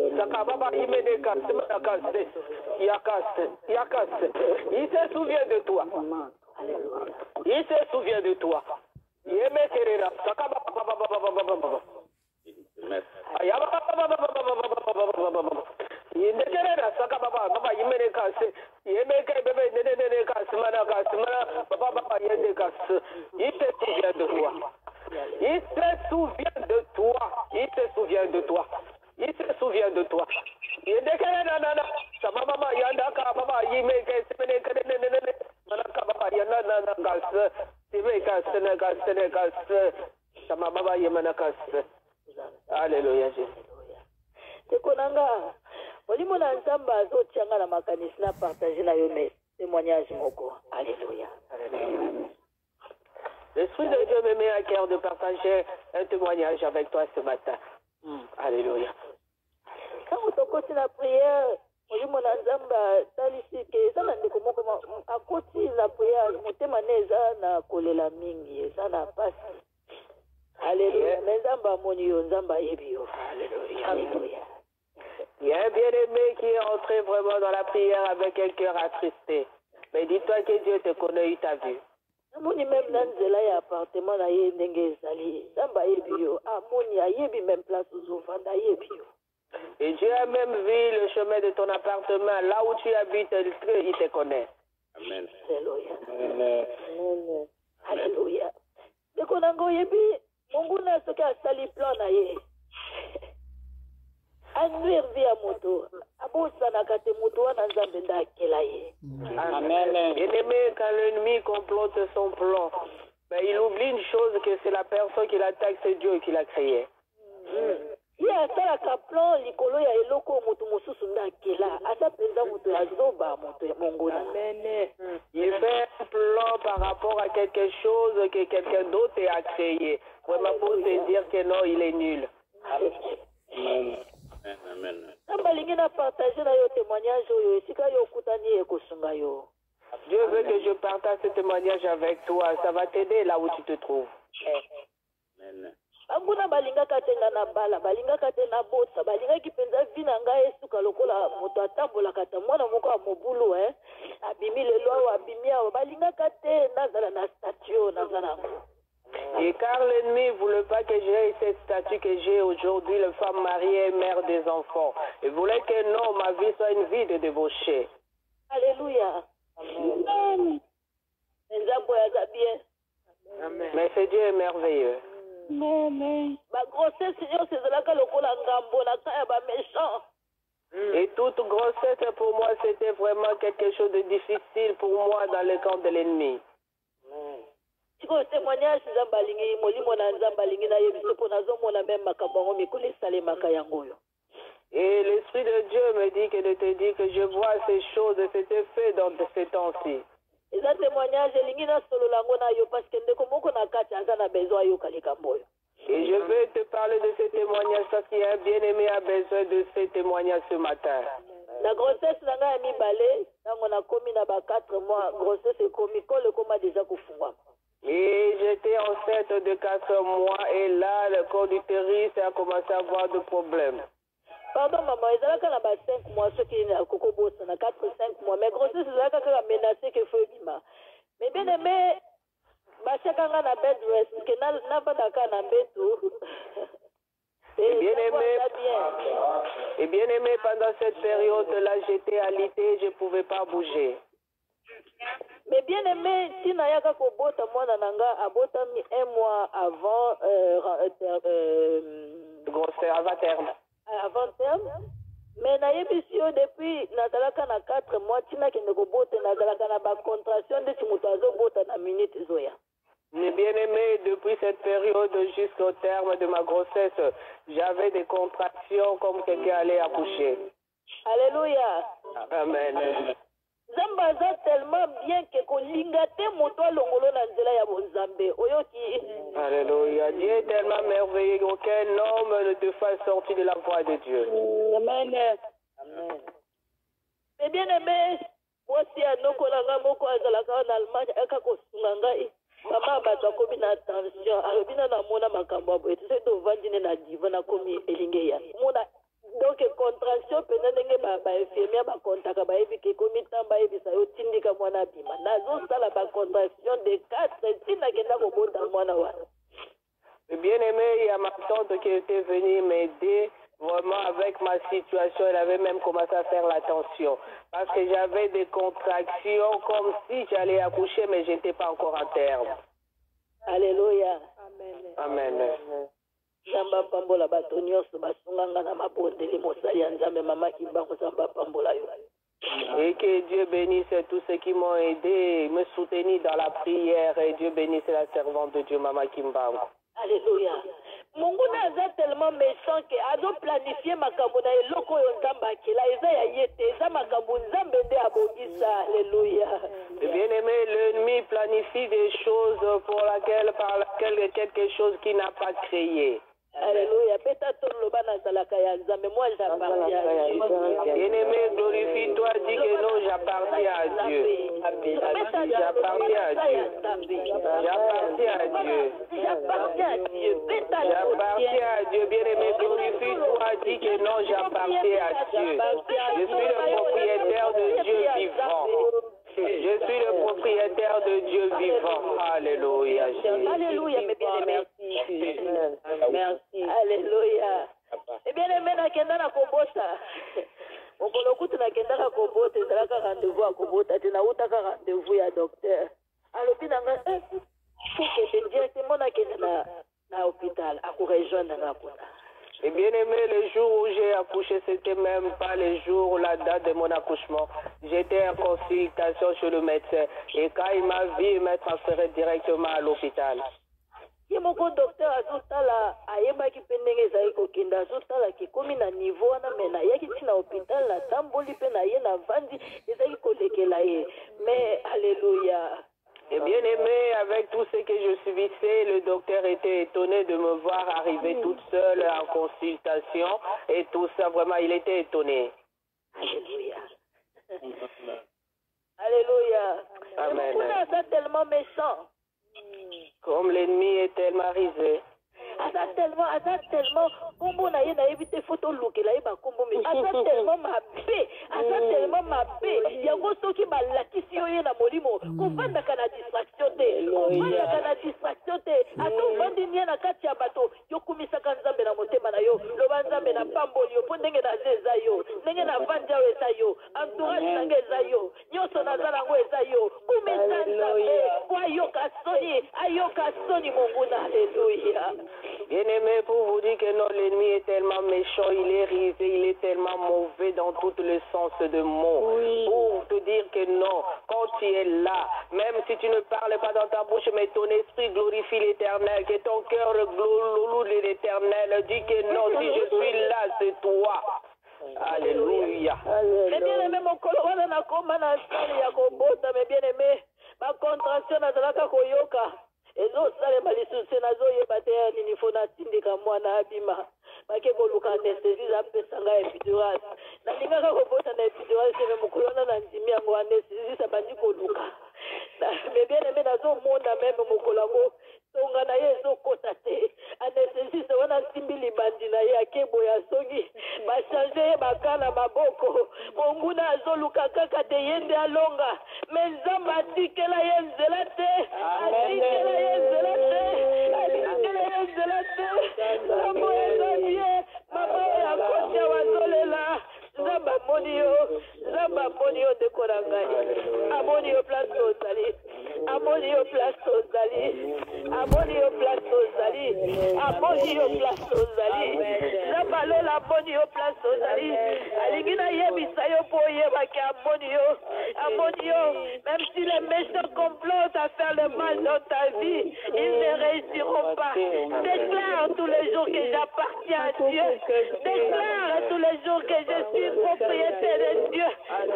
se souvient de toi. Il se souvient de toi. Il se souvient de toi. Il se souvient de toi. Il se souvient de toi. Alléluia Jésus. Tekonanga, olimo na nzamba azotianga na makanisi na partager na yo témoignage moko. Alléluia. L'Esprit de Dieu me met à cœur de partager un témoignage avec toi ce matin. Alléluia. Quand vous tokoti la prière, olimo na nzamba talisi ke eza na ndeko moko akoti la prière motema neza na kolela mingi eza na pasi. Alléluia. Nzamba moni yo nzamba yebi yo. Alléluia. Alléluia. Il y a un bien-aimé qui est entré vraiment dans la prière avec un cœur attristé. Mais dis-toi que Dieu te connaît, il t'a vu. Amoni même dans nzela ya appartement na ye ndenge ezali. Nzamba yebi yo. Amoni ayebi même place uzovanda yebi yo. Et Dieu a même vu le chemin de ton appartement, là où tu habites, il te connaît. Amen. Alléluia. Amen. Alléluia. Ndeko nango yebi Mungu na soki asali plan na ye. Anuire vie ya moto. Abosanaka te moto wana nzambe nda akela ye. Amen. Bien-aimé, quand l'ennemi complote son plan, mais il oublie une chose, que c'est la personne qui l'attaque, c'est Dieu qui l'a créé. ye asalaka plan likolo ya eloko moto mosusu nde akela asa mpenza moto azoba moto ya mongona. Il fait un plan par rapport à quelque chose que quelqu'un d'autre a créé. Vraiment pour te dire que non, il est nul. balingi na partager na yo témoignage oyo esika yo okutani ekosunga yo. Dieu veut que je partage ce témoignage avec toi. Ça va t'aider là où tu te trouves. Banguna balingaka te nga na bala, balingaka te na bota, balingaki mpenza vi na ngai esuka lokola moto atambolaka ta mwana moko ya mobulu abimi lelo awo abimi awo balingaka te nazala na statue nazala. Et car l'ennemi ne voulait pas que j'ai cette statue que j'ai aujourd'hui, la femme mariée et mère des enfants. Il voulait que non, ma vie soit une vie de débauché. Alléluia. Amen. Amen. Mais ce Dieu est merveilleux. Et toute grossesse pour moi, c'était vraiment quelque chose de difficile pour moi dans le camp de l'ennemi. Et l'Esprit de Dieu me dit que de te dire que je vois ces choses, c'était fait dans ces temps-ci. Et je vais te parler de ce témoignage parce qu'il y a un bien-aimé a besoin de ce témoignage ce matin. La grossesse nanga ya mibale ntango nakomi na ba 4 mois grossesse ekomi kole koma déjà kufungwa. Et j'étais enceinte de 4 mois et là le col d'utérus a commencé à avoir des problèmes. Pardon maman, ezalaka na ba 5 mois soki na kokobosa na 4-5 mois mais grossesse ezalaka kaka menacé que faut bima. Mais bien aimé bachakanga na bed rest ke na bandaka na mbetu. Et bien aimé, pendant cette période-là, j'étais alité, je ne pouvais pas bouger. Mais bien aimé, si Nayaka Kobota, moi, Nananga, abota 1 mois avant avant terme. Avant terme. Mais Nayebisio, depuis Nazalaka na 4 mois, Tina qui ne Kobota, Nazalaka na ba contraction de Timutazo Bota na minute Zoya. Mais bien aimé, depuis cette période jusqu'au terme de ma grossesse, j'avais des contractions comme quelqu'un allait accoucher. Alléluia. Amen. Zambaza tellement bien que kolingate moto longolo na nzela ya bonzambe oyoki. Alléluia. Dieu est tellement merveilleux qu'aucun homme ne te fasse sortir de la voie de Dieu. Amen. Amen. Mais bien aimé, voici un okolanga moko azalaka en Allemagne aka kosunga ngai. Mama bato komi na tension, alobina na mona makambo abo ete to vandine na diva na komi elinge ya. Mona donc contraction pena ndenge ba infirmière ba contaka ba ebi ke komi tamba ebi sa yo tindika mwana bima. Nazo sala ba contraction de 4 tina kenda ko bota mwana wana. Bien aimé, il y a ma tante qui était venue m'aider. Vraiment, avec ma situation, elle avait même commencé à faire l'attention. Parce que j'avais des contractions comme si j'allais accoucher, mais je n'étais pas encore en terme. Alléluia. Amen. Zamba pambola bato nyonso basunganga na mabondeli mosali ya nzambe mama kimbango zamba pambola yo. Et que Dieu bénisse tous ceux qui m'ont aidé, me soutenu dans la prière. Et Dieu bénisse la servante de Dieu, Mama Kimbango. Alléluia. Mungu naza tellement méchant que ado planifier makambo na eloko yo nzamba akela eza ya yete eza makambo nzambe nde abongisa. Alléluia. Bien aimé, l'ennemi planifie des choses par laquelle quelque chose qui n'a pas créé. Alléluia. Peut-être loba na zalaka ya nzambe moi j'appartiens à Dieu. Bien aimé, glorifie-toi, dis que non, j'appartiens à Dieu. J'appartiens à Dieu. J'appartiens à Dieu. J'appartiens à Dieu. J'appartiens à Dieu. Bien aimé, glorifie-toi, dis que non, j'appartiens à Dieu. Je suis le propriétaire de Dieu vivant. Je suis le propriétaire de Dieu vivant. Alléluia. Alléluia, mes bien-aimés. Merci. Alléluia. Eh bien, aimé, nakenda na kobota. Okolokutu nakenda na kobota, ezalaka rendez-vous à kobota, te nautaka rendez-vous ya docteur. Alobi nanga, faut que directement nakenda na hôpital, akurejoindre na kuna. Et bien aimé, le jour où j'ai accouché, c'était même pas le jour, la date de mon accouchement. J'étais en consultation chez le médecin. Et quand il m'a vu, il m'a transféré directement à l'hôpital. ye moko docteur azotala ayebaki mpe ndenge ezali kokende azotala kikomi na niveau wana me nayaki ti na hôpital natamboli mpe na ye navandi ezali kolekela ye mais alléluia. Et bien aimé, avec tout ce que je subissais, le docteur était étonné de me voir arriver toute seule en consultation et tout ça, vraiment, il était étonné. Alléluia. Alléluia. Amen. C'est tellement méchant. Comme l'ennemi est tellement risé. Aza tellement kombo na ye na éviter photo look la ba kombo mais aza tellement mabe yango soki balakisi yo ye na molimo kovanda kana distraction te ato vandi nia na kati ya bato yo kumisaka nzambe na motema na yo loba nzambe na pamboli yo po ndenge na eza yo ndenge na vandi ayo eza yo entourage nange eza yo nyonso naza nango eza yo kumisa nzambe po ayoka soni monguna. Alléluia. Bien-aimé, pour vous dire que non, l'ennemi est tellement méchant, il est risé, il est tellement mauvais dans tout le sens de mots. Oui. Pour te dire que non, quand tu es là, même si tu ne parles pas dans ta bouche, mais ton esprit glorifie l'Éternel, que ton cœur loue l'Éternel, dis que non, si je suis là, c'est toi. Alléluia. Mais bien aimé, mon colorant na koma na sali ya kobota, mais bien aimé, ma contraction na zalaka koyoka. ezosalema lisusu nazoyeba te nini fo natindika mwana abima make koluka anesthésie apesa ngai epidural nalingaka kobota na epidural seme mokolo wana na ndimi yango anesthésie bandi koluka me bien aimé nazomona meme mokolo yango tonga na ye ezokota te anesthésie wana nsimbi libandi na ye akeboya songi bachange ye bakana maboko monguna azoluka kaka te ye nde alonga me nzambe atikela ye nzela te atikela ye nzela te nzambo eza bie mama oyo akosia wazolela nzambe amoni yo ndeko na ngai amoni yo place ozali amoni yo place ozali nzambe alola amoni yo place ozali alingi nayebisa yo mpo oyebaki amoni yo même si les méchants complotent à faire le mal dans ta vie ils ne réussiront pas. Déclare tous les jours que j'appartiens à Dieu. Déclare tous les jours que je suis propriétaire de Dieu.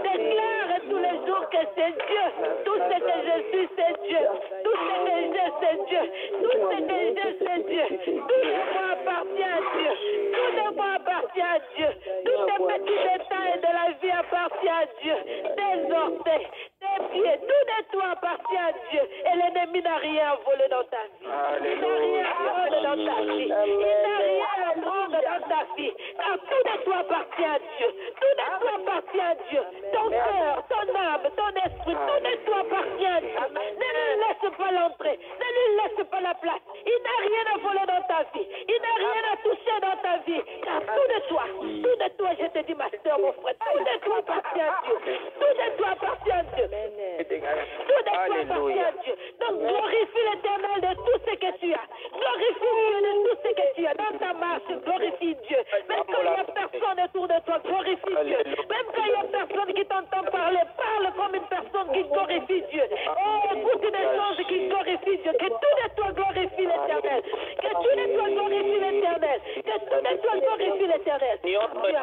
Déclare tous les jours que c'est Dieu. Tout ce que je suis, c'est Dieu. Tout ce que j'ai, c'est Dieu. Tout ce que j'ai, c'est Dieu. Tout le monde appartient à Dieu. Tout le monde appartient à Dieu. Tous les petits détails de la vie appartiennent à Dieu. Tes orteils, tes pieds, tout de toi appartient à Dieu. Et l'ennemi n'a rien à voler dans ta vie. Il n'a rien à voler dans ta vie. Il n'a rien à prendre dans ta vie. Car tout de toi appartient à Dieu. Tout de toi appartient à Dieu. Ton cœur, ton âme, ton esprit, tout de toi appartient à Dieu. Ne lui laisse pas l'entrée. Ne lui laisse pas la place. Il n'a rien à voler dans ta vie. Il n'a rien à toucher dans ta vie. Car tout de toi, je te dis, ma soeur, mon frère, tout de toi appartient à Dieu. Tout de toi appartient à Dieu. Tout de toi appartient à Dieu. Donc glorifie l'Éternel de tout ce que tu as. Glorifie Dieu de tout ce que tu as. Dans ta marche, glorifie Dieu. Même quand il n'y a personne autour de toi, glorifie Dieu. Même quand il y a personne qui t'entend parler, parle comme une personne qui glorifie Dieu. Oh, écoute des choses qui glorifient Dieu. Que tout de toi glorifie l'Éternel. Que tout de toi glorifie l'Éternel. Que tout de toi glorifie l'Éternel. Tu appartiens.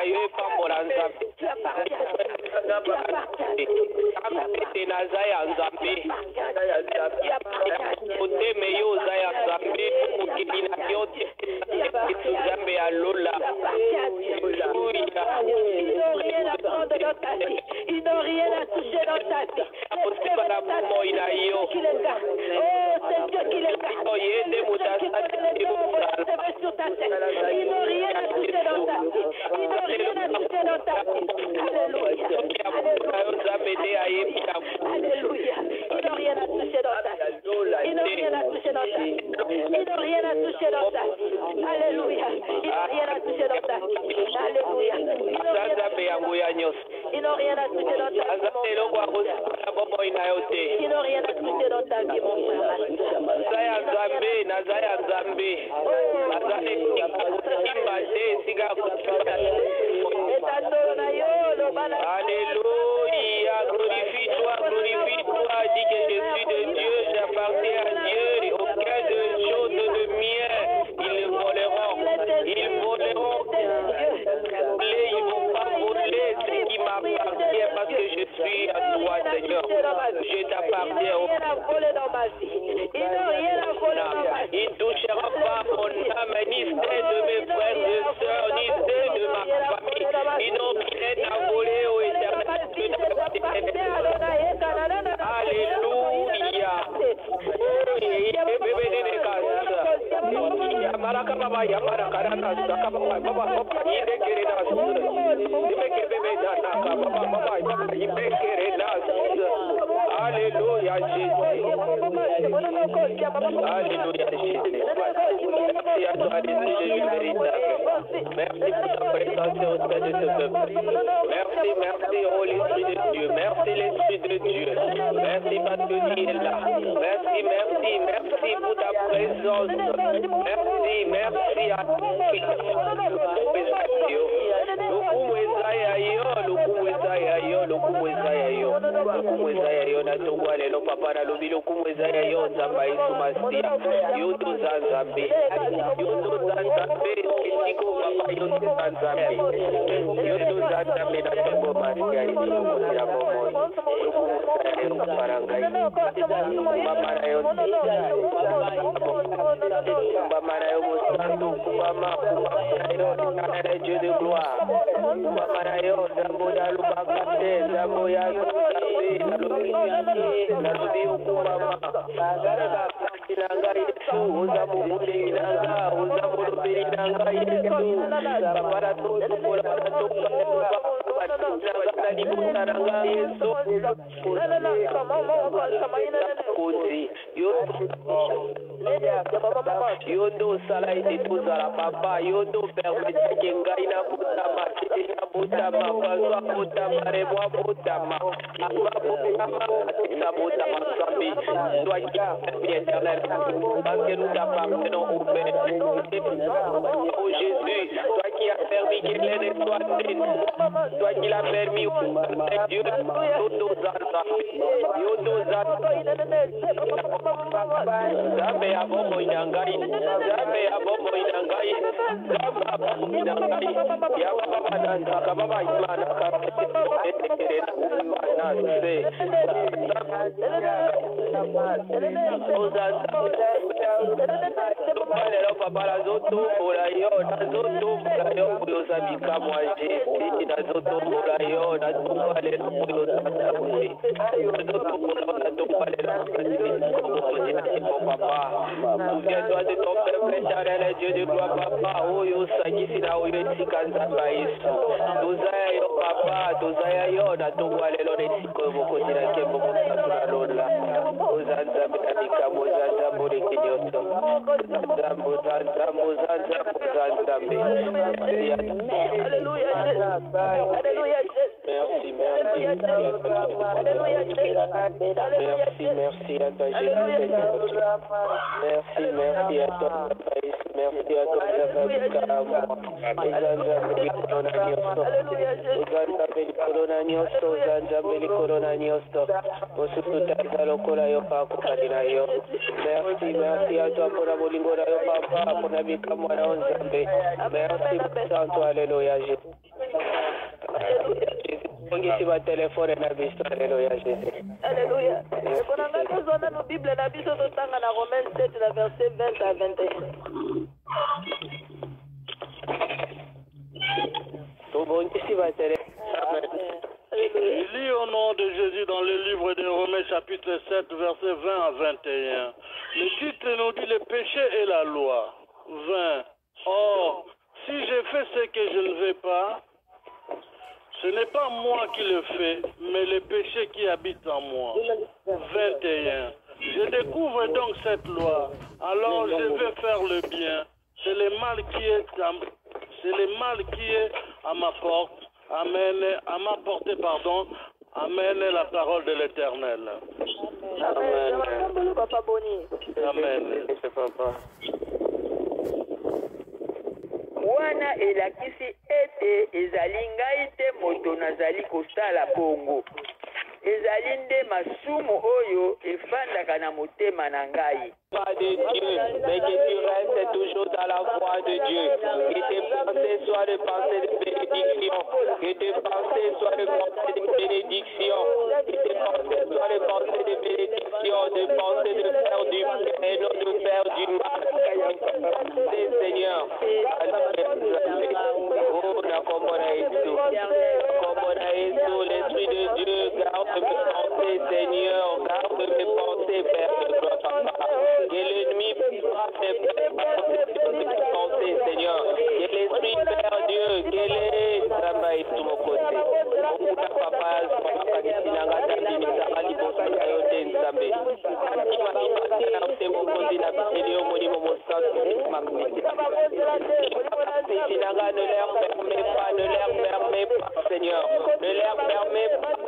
Ils n'ont rien à toucher dans ta vie. Oh, c'est Dieu qui les garde. Sur ta tête. Ils n'ont rien à toucher dans ta vie. Ils n'ont rien à toucher dans ta vie. Alléluia. Alléluia. Ils n'ont rien à toucher dans ta vie. Ils n'ont rien à toucher dans ta vie. Ils n'ont rien à toucher dans ta vie. Alléluia. Ils n'ont rien à toucher dans ta vie. Alléluia. Ils n'ont rien à toucher dans ta vie. Ils n'ont rien à toucher dans ta vie, mon frère. Alléluia, glorifie-toi, dis que je suis de Dieu, j'appartiens à Dieu, et aucun de chose ne Seigneur. Je t'appartiens au il ne touchera pas mon âme, ni celle de mes frères et sœurs, ni celle de ma famille. Ils n'ont rien à voler au éternel. Alléluia. Alléluia, Jésus. Alléluia, Jésus. Merci à toi, Jésus véritable. Merci pour ta présence au sein de ce peuple. Merci, merci, oh l'Esprit de Dieu. Merci, l'Esprit de Dieu. Merci parce que tu es là. Merci, merci, merci pour ta présence. Merci, merci à toi. Papa na lobi lokumu ezaya yo nzamba Yesu Masia yo tozanzambe esiko papa yo tozanzambe na tembo Masia ya bomoi parangai papa na yo musantu kubama na Dieu de gloire papa na yo zambo ya lubakate zambo ya nalobi okubama inanga Yesu ozamukunde inanga ozamulobeli inanga Yesu babara tokola na libuta nanga Yesu kozi yondo osala ete tozala papa yondo permeteke ngai nabotama tete nabotama bazwa botama remwa botama botama nzambe toi qui es éternel parce que nous t'appartenons au Père oh Jésus toi qui as permis que l'aide soit née toi qui l'as permis au Dieu yondo Zambe ya bombo inangai Zambe ya bombo inangai Zambe ya bombo inangai ya baba danza kababa imana kabete na se Lelo papa la zoto bola yo na zoto bola yo kuyo zabika mwaje na zoto bola yo na zoto lelo kuyo zabika zoto bola na zoto lelo papa souviens-toi de ton peuple éternel Dieu de gloire papa oyo sakisina oyo tikanza ba Yesu tozaya yo papa tozaya yo na tongwa lelo nesiko bokozi na kembo mosatula lola ozanza betabika mozanza boreke nyoto zambo Alléluia Alléluia merci merci à toi Jésus merci à toi merci à toi merci à toi pour la bolingo na yo papa pour la bika mwana nzambe merci pour toi alléluia Jésus ongisi ba telefone na biso alléluia Jésus alléluia konanga tozona no bible na biso totanga na Romains 7 na verset 20 à 21 tobongisi ba telefone Il lit au nom de Jésus dans le livre de Romains chapitre 7 verset 20 à 21. Le titre nous dit le péché et la loi. 20. Or, si je fais ce que je ne veux pas, ce n'est pas moi qui le fais, mais le péché qui habite en moi. 21. Je découvre donc cette loi, alors je veux faire le bien. C'est le mal qui est à ma porte. Amen, à ma portée, pardon. Amen, la parole de l'Éternel. Amen. Amen. wana elakisi ete ezali ngai te moto nazali kosala bongo ezali nde masumu oyo efandaka na motema na ngai. Pas de Dieu, mais que tu restes toujours dans la voie de Dieu. Que tes pensées soient des pensées de bénédiction. Que tes pensées soient des pensées de bénédiction. Que tes pensées de penser, de faire du bien et non de faire du mal. Seigneur, l'Esprit de Dieu, garde mes pensées, Seigneur, garde mes pensées, Père de gloire, Papa. Que l'ennemi puisse pas mes pensées, Seigneur. Que l'Esprit, Père Dieu, qu'il est travail sur mon côté. Papa, ne leur permets pas, Seigneur. Ne leur permets pas, le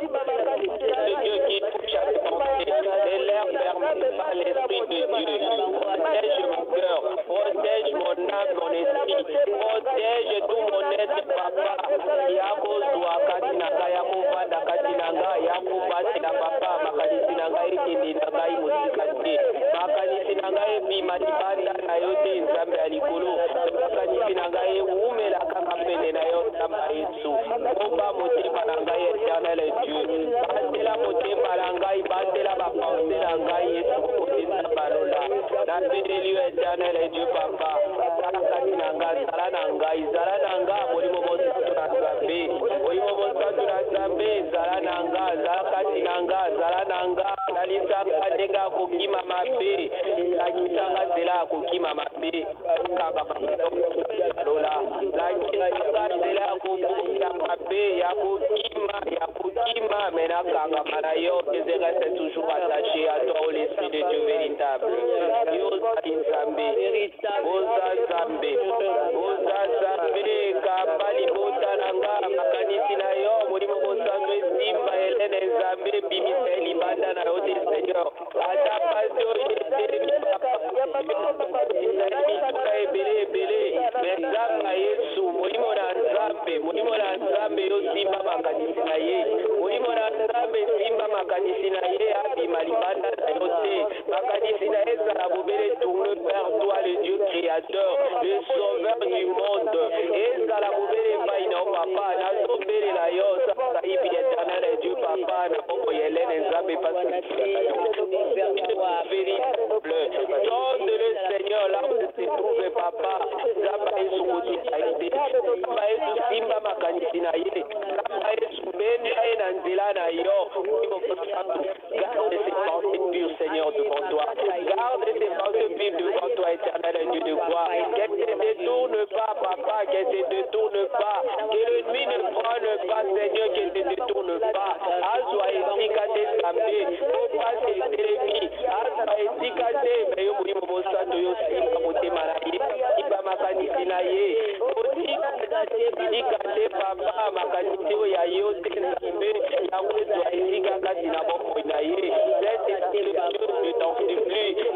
Dieu qui touche à tes pensées. Ne leur permets pas l'Esprit de Dieu. Protège mon cœur, protège mon âme, mon esprit, protège tout mon être, Papa. Yako Zouaka, Tinaka, Yako Vanda, Katinanga, Yako Batina, Papa, Makanisinanga, Ekindinanga, Musikati, Makanisinanga, Bimatibanda, Nayote, Nzambe Alikulu, Makanisinanga, Umela, Kakapene, Nayote, Sambaïsu, Oba, Motema, Nangai, éternel Dieu, Batela, Motema, Nangai, Batela, Bapausé, Nangai, Yesu, Kotisa, Balola, Napédélieu, éternel Dieu, Papa, Sarakatinanga, Sarananga, Zarananga, Molimo, Mosatunazambe, Molimo, Mosatunazambe, Zarananga, Zarakatinanga, Zarananga, Nalisaka, Dega, Kokima, Mabe, Lakisanga, Zela, Kokima, Mabe, Lola, Lakisanga, Zela, Kokima, Mabe, Yakokima, Menakanga, Manayo, que je reste toujours attaché à toi, l'Esprit de Dieu véritable. Zambe, Oza Zambe, Kabali Botananga, Makanisi na yo, Molimo Bosambe, Simba, Hélène Zambe, Bimise, Libanda na yote Seigneur. Adaptation, Ebele, Mezanga Yesu, Molimo na Zambe, yo Simba Makanisi na ye, Molimo na Zambe, Simba Makanisi na ye, Abima Libanda na yote, Makanisi na ye, Sarabobele, tourne vers toi, le Dieu créateur, le sauveur du monde, et Sarabobele, Baina, Papa, Nazobele, la yo, Saïbi, éternel, Dieu, Papa, Napoko, Hélène, Nzambe, parce que véritable, donne-le, Seigneur, là où se trouve, Papa, Zamba, Yesu, Kotikalité, Zamba, Yesu, Simba, Makanisina, Zamba, Yesu, Benda, Nanzela, na yo, garde ces pensées pures, Seigneur, devant toi, garde ces pensées pures devant toi, éternel, Dieu de gloire, qu'elle ne se détourne pas, Papa, qu'elle ne se détourne pas, que l'ennemi ne prenne pas, Seigneur, qu'elle ne se détourne pas, Azwa etikate Zambe, Opa Selemi, Azwa etikate, mais yo Mouni Mobosa, Toyo Simba, Motema na ye, Iba Makanisi na ye, Otikate, Papa, Makanisi ya yo, Zambe, Yawezwa etikate na boko na ye, c'est le Dieu,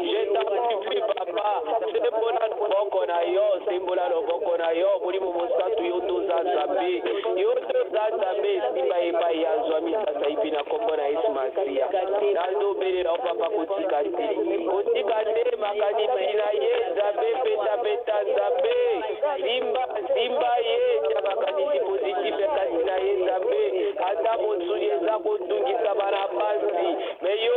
je t'en supplie, Papa, c'est bona boko na yo, c'est bona boko na yo, Mouni Mobosa, Toyo Toza Zambe, yo Toza Zambe, Simba Eba Yazwami, Sasa na kombo na Yesu Masia. Naldo bele na papa kutikate. Kutikate makanisi na ye Zambe peta Zambe. Simba ye makanisi positif kasi na ye Zambe. Ata motsuli za kotungisa bana basi. Mais yo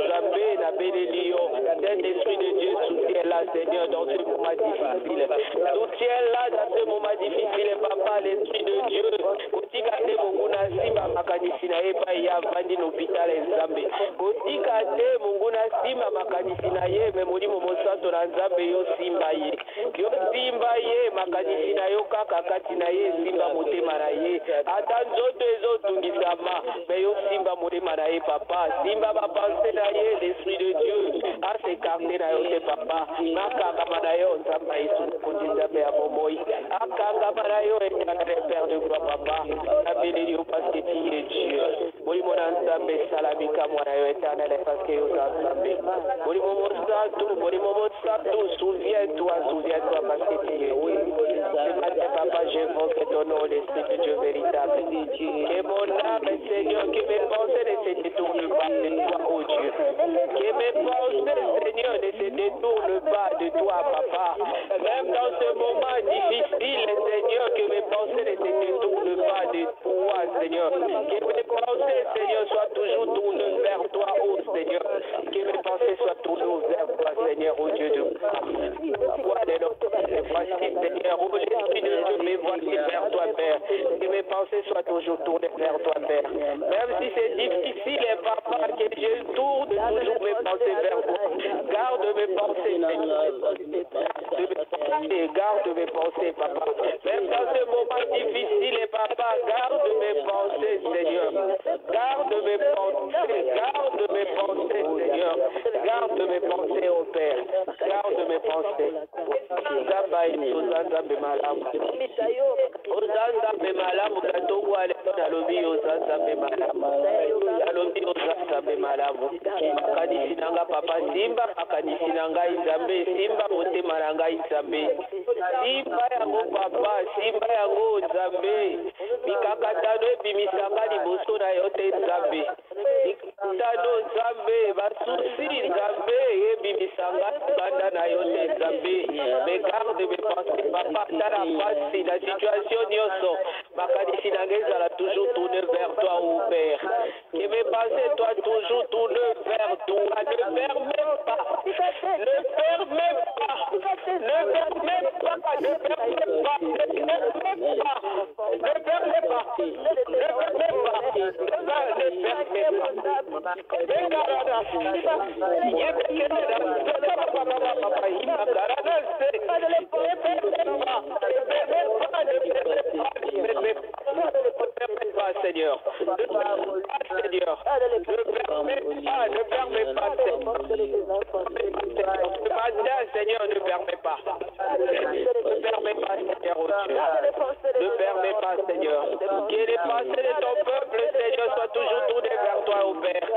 Zambe na bele liyo. Saint-Esprit de Dieu soutient là Seigneur dans ce moment difficile. Soutient là dans ce moment difficile Papa l'Esprit de Dieu. Kutikate munguna simba makanisi na ye pa ya vandi l'hôpital Nzambe. Kutikate munguna simba makanisi na ye me molimo mosato na Nzambe yo simba ye. Yo simba ye makanisi na yo kaka kati na ye simba motema na ye. Ata nzoto ezotungisama me yo simba motema na ye papa. Simba ba pensée na ye l'Esprit de Dieu. A s'écarter na yo te papa. Nakanga mana yo Nzamba Yesu kuti Nzambe ya bomoi. Akanga mana yo éternel Père de gloire papa. Appelez Dieu parce que tu es Dieu. Molimo na Nzambe salamika mwana yo éternel parce que yo Nzambe. Molimo mosatu, souviens-toi parce que tu es Dieu. Ce matin papa j'invoque ton nom l'Esprit de Dieu véritable. Que mon âme Seigneur, que mes pensées ne se détournent pas de toi oh Dieu. Que mes pensées Seigneur ne se détournent pas de toi papa. Même dans ce moment difficile Seigneur, que mes pensées ne se détournent pas de toi Seigneur. Que mes pensées Seigneur soient toujours tournées vers toi oh Seigneur. Même si c'est difficile, papa, que je tourne toujours mes pensées vers vous. Garde mes pensées, garde mes pensées, papa. Même dans ce moment difficile, papa, garde mes pensées, Seigneur. Garde mes pensées, Seigneur. Garde mes pensées, au Père. Garde mes pensées. Papa Simba makanisi na ngai Nzambe Simba motema na ngai Nzambe Simba yango papa Simba yango Nzambe mikakatano ebimisanga liboso na yo te Nzambe mikakatano Nzambe basusi Nzambe ebimisanga banda na yo te Nzambe mais garde mes pensées papa tala pasi la situation nyonso makanisi na ngai ezala toujours tourner vers toi ô Père que mes pensées toi toujours tourner vers toi ne permets pas ne permets pas Seigneur, ne permets pas, Seigneur, ne permets pas. Ne permets pas, Seigneur, au Dieu. Ne permets pas, Seigneur. Que les pensées de ton peuple, Seigneur, soient toujours tournées vers toi, ô Père.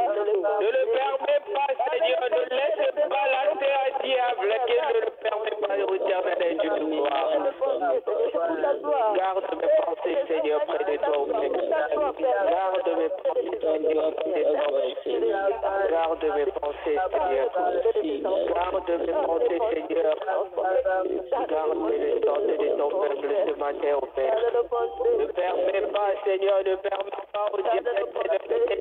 Ne le permets pas, Seigneur. Ne laisse pas la terre à diable. Qu'il ne le permet pas, ô éternel Dieu de gloire. Garde mes pensées, Seigneur, près de toi, ô Père. Garde mes pensées, Seigneur, près de toi, ô Père. Garde mes pensées, Seigneur. Garde mes pensées, Seigneur. Garde les pensées de ton peuple ce matin, ô Père. Ne permets pas, Seigneur, ne permets pas au diable de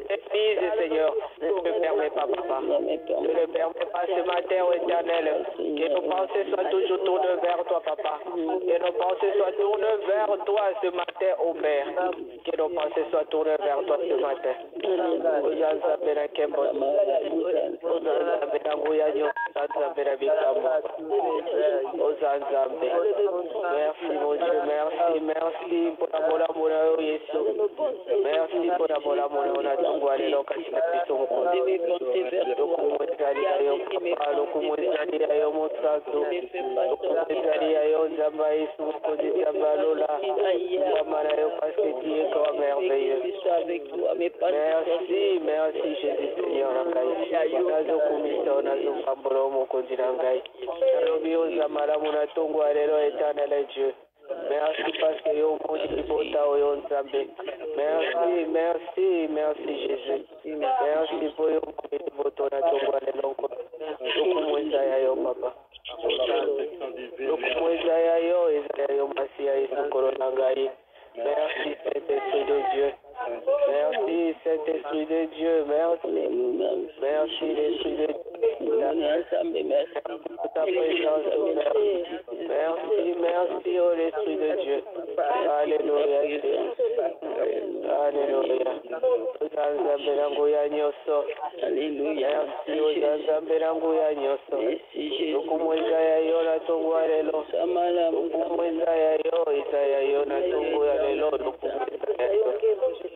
l'Église, Seigneur. Ne permets pas, papa. Ne le permets pas ce matin, ô éternel. Que nos pensées soient toujours tournées vers toi, papa. Que nos pensées soient tournées vers toi ce matin, ô Père. Que nos pensées soient tournées vers toi ce matin. Merci mon Dieu, merci pour la bonne amour de Jésus. Merci pour la bonne amour de merci Jésus Seigneur. Dieu. Merci parce que yo merci Jésus. Merci pour yo papa. Merci Saint-Esprit de Dieu. Merci Saint-Esprit de Dieu. Merci l'Esprit de Dieu. Merci pour ta présence, merci oh l'Esprit de Dieu. Alléluia. Alléluia.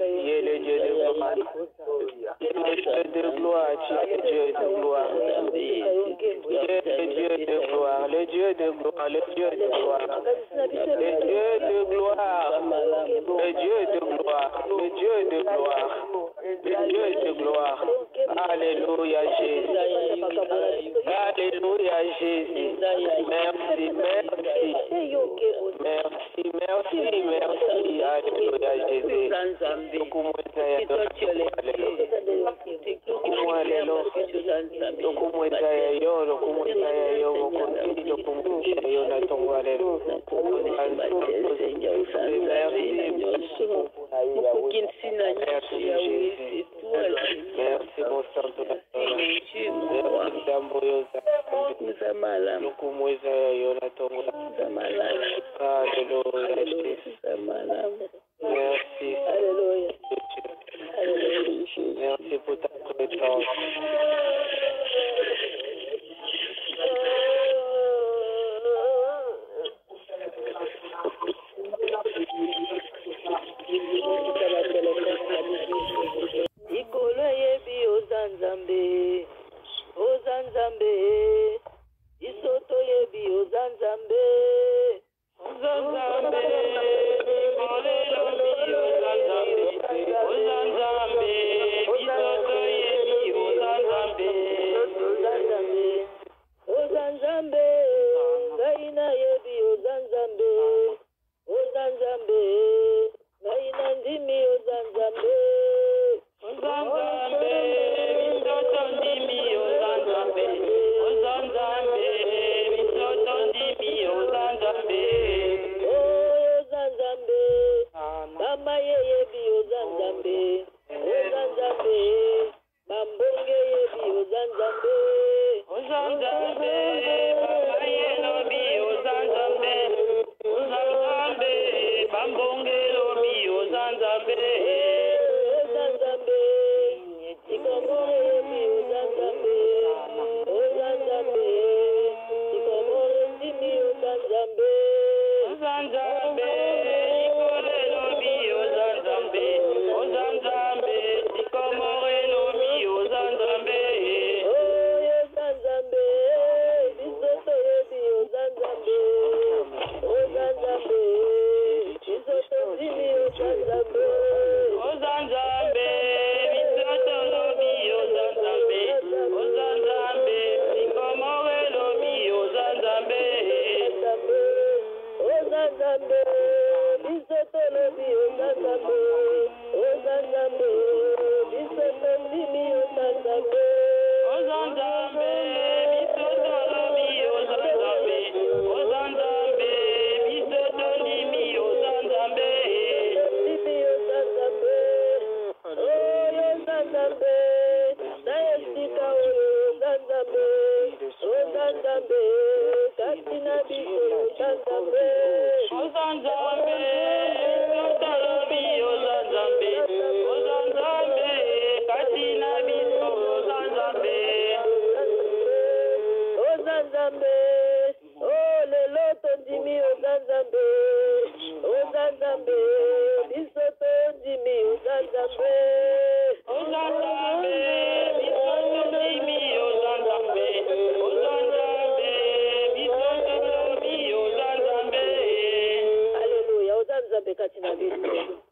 Il est le Dieu de gloire. Il est le Dieu de gloire. Tu es le Dieu de gloire. Le Dieu de gloire. Le Dieu de gloire. Le Dieu de gloire. Le Dieu de gloire. Le Dieu de gloire. Le Dieu de gloire. Le Dieu de gloire. Alléluia Jésus. Alléluia Jésus. Merci. Alléluia Jésus. Merci mon sang de la merci. Merci pour ta présence. Ikolo yebi ozanzambe, ozanzambe, isoto yebi ozanzambe, ozanzambe, ikolo yebi ozanzambe, ozanzambe, isoto yebi ozanzambe, ozanzambe, ozanzambe, ngaina yebi ozanzambe, ozanzambe, ngaina ndimi ozanzambe. Ozanzambe, misoto ndimi ozanzambe, ozanzambe, misoto ndimi ozanzambe, ozanzambe, mama yebi ozanzambe, ozanzambe, mambonge yebi ozanzambe, ozanzambe, mama yebi ozanzambe, ozanzambe, mambonge yebi ozanzambe.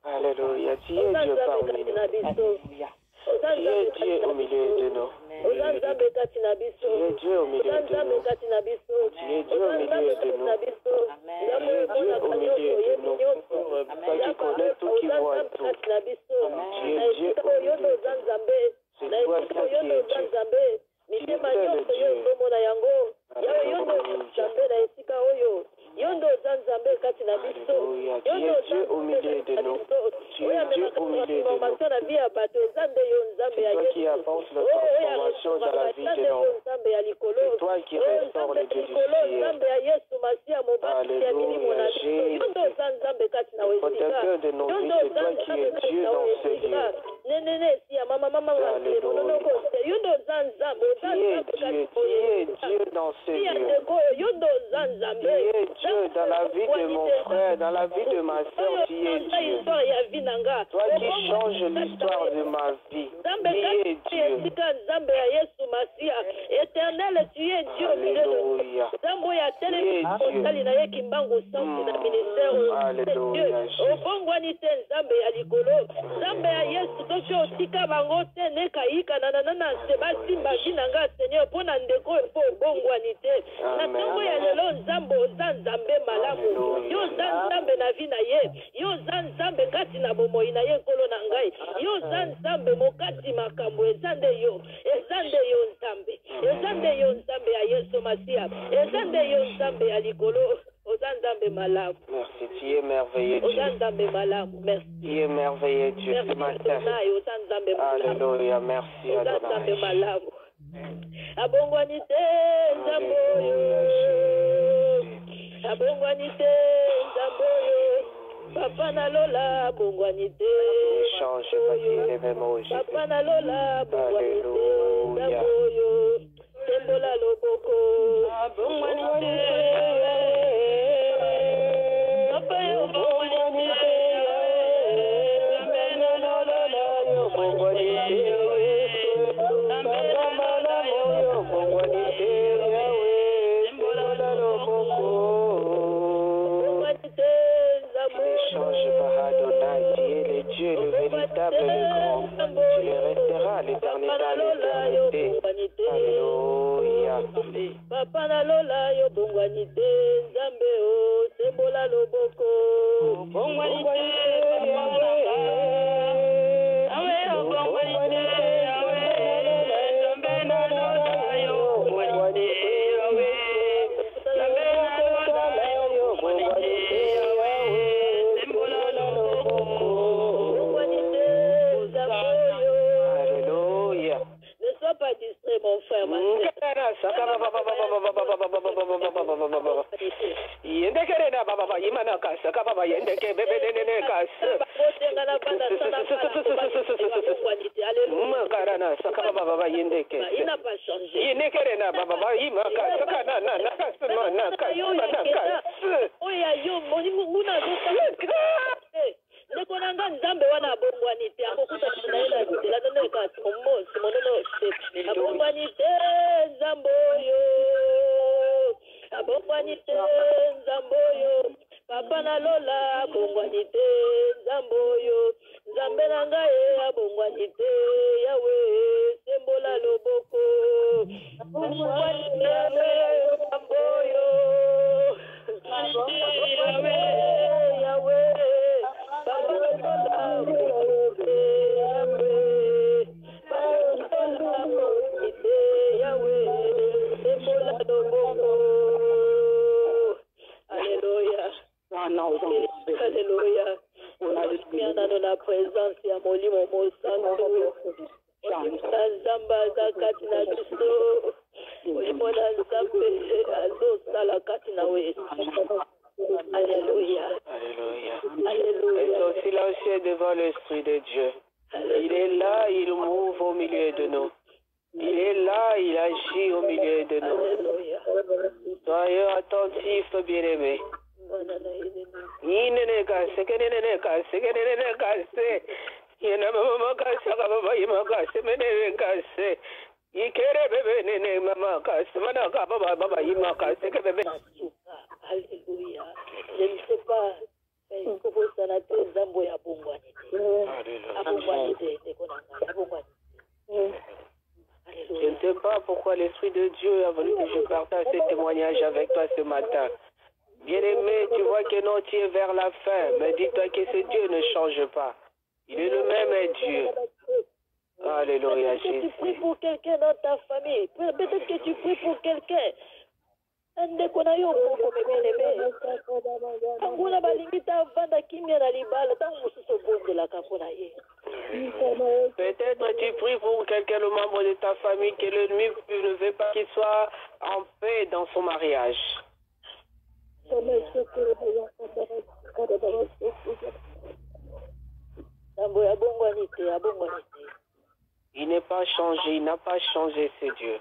Alléluia, Dieu est Dieu parmi nous. Dieu est Dieu au milieu de nous. Dieu est Dieu au milieu de nous. Dieu est Dieu au milieu de nous. Dieu est Dieu au milieu de nous. Toi qui connais tout, qui vois tout. Tu es Dieu au milieu de nous. C'est toi qui es Dieu. Tu es Dieu. Alléluia, tu es Dieu au milieu de nous. Tu es Dieu au milieu de nous. C'est toi qui apportes la transformation dans la vie de l'homme. C'est toi qui restaure les dieux du ciel. Alléluia, Jésus. Le protecteur de nos vies, c'est toi qui es Dieu dans ce lieu. Alléluia. Tu es Dieu dans ce lieu. Tu es Dieu dans la vie de mon frère, dans la vie de ma soeur, tu es Dieu. Toi qui changes l'histoire de ma vie, tu es Dieu. Éternel, tu es Dieu au milieu de nous. Alléluia. Merci, tu es merveilleux Dieu. Tu es merveilleux Dieu ce matin. Alléluia, merci Adonai. Papa Nalola, Bongwanite. Change facile même aussi. Papa Nalola, Bongwanite. Zaboyo, Sembola Loboko. Bongwanite. Papa yo, Bongwanite. Dieu, le véritable et le grand, tu le resteras à l'éternité, à l'éternité. Alléluia. Papa Nalola yo bongwanite, Nzambe o sembola loboko. Bongwanite, awe o bongwanite, awe Nzambe Nalola yo bongwanite, awe Nzambe Nalola yo bongwanite, awe sembola loboko. Alléluia. Ne sois pas distrait, mon frère, ma soeur. Il n'a pas changé. Nekonanga Nzambe wana abongwanite akokuta tunaenda la nene ka momosi monono abongwanite Nzambe oyo abongwanite Nzambe oyo Papa Nalola abongwanite Nzambe oyo Nzambe na ngai abongwanite Yawe sembola loboko abongwanite Nzambe oyo Yawe Alléluia. Dans la présence ya molimo mosantu na nzamba za kati na biso molimo na nzambe azosala kati na we. Alléluia. Alléluia. Alléluia. Et sois silencieux devant l'Esprit de Dieu. Il est là, il mouve au milieu de nous. Il est là, il agit au milieu de nous. Alléluia. Soyons attentifs, bien-aimés. Alléluia. Je ne sais pas. Je ne sais pas pourquoi l'Esprit de Dieu a voulu que je partage ce témoignage avec toi ce matin. Bien-aimé, tu vois que non, tu es vers la fin, mais dis-toi que ce Dieu ne change pas. Il est le même Dieu. Alléluia, Jésus. Tu pries pour quelqu'un dans ta famille. Peut-être que tu pries pour quelqu'un. Peut-être tu pries pour quelqu'un, le membre de ta famille, que l'ennemi ne veut pas qu'il soit en paix dans son mariage. Il n'est pas changé, il n'a pas changé, c'est Dieu.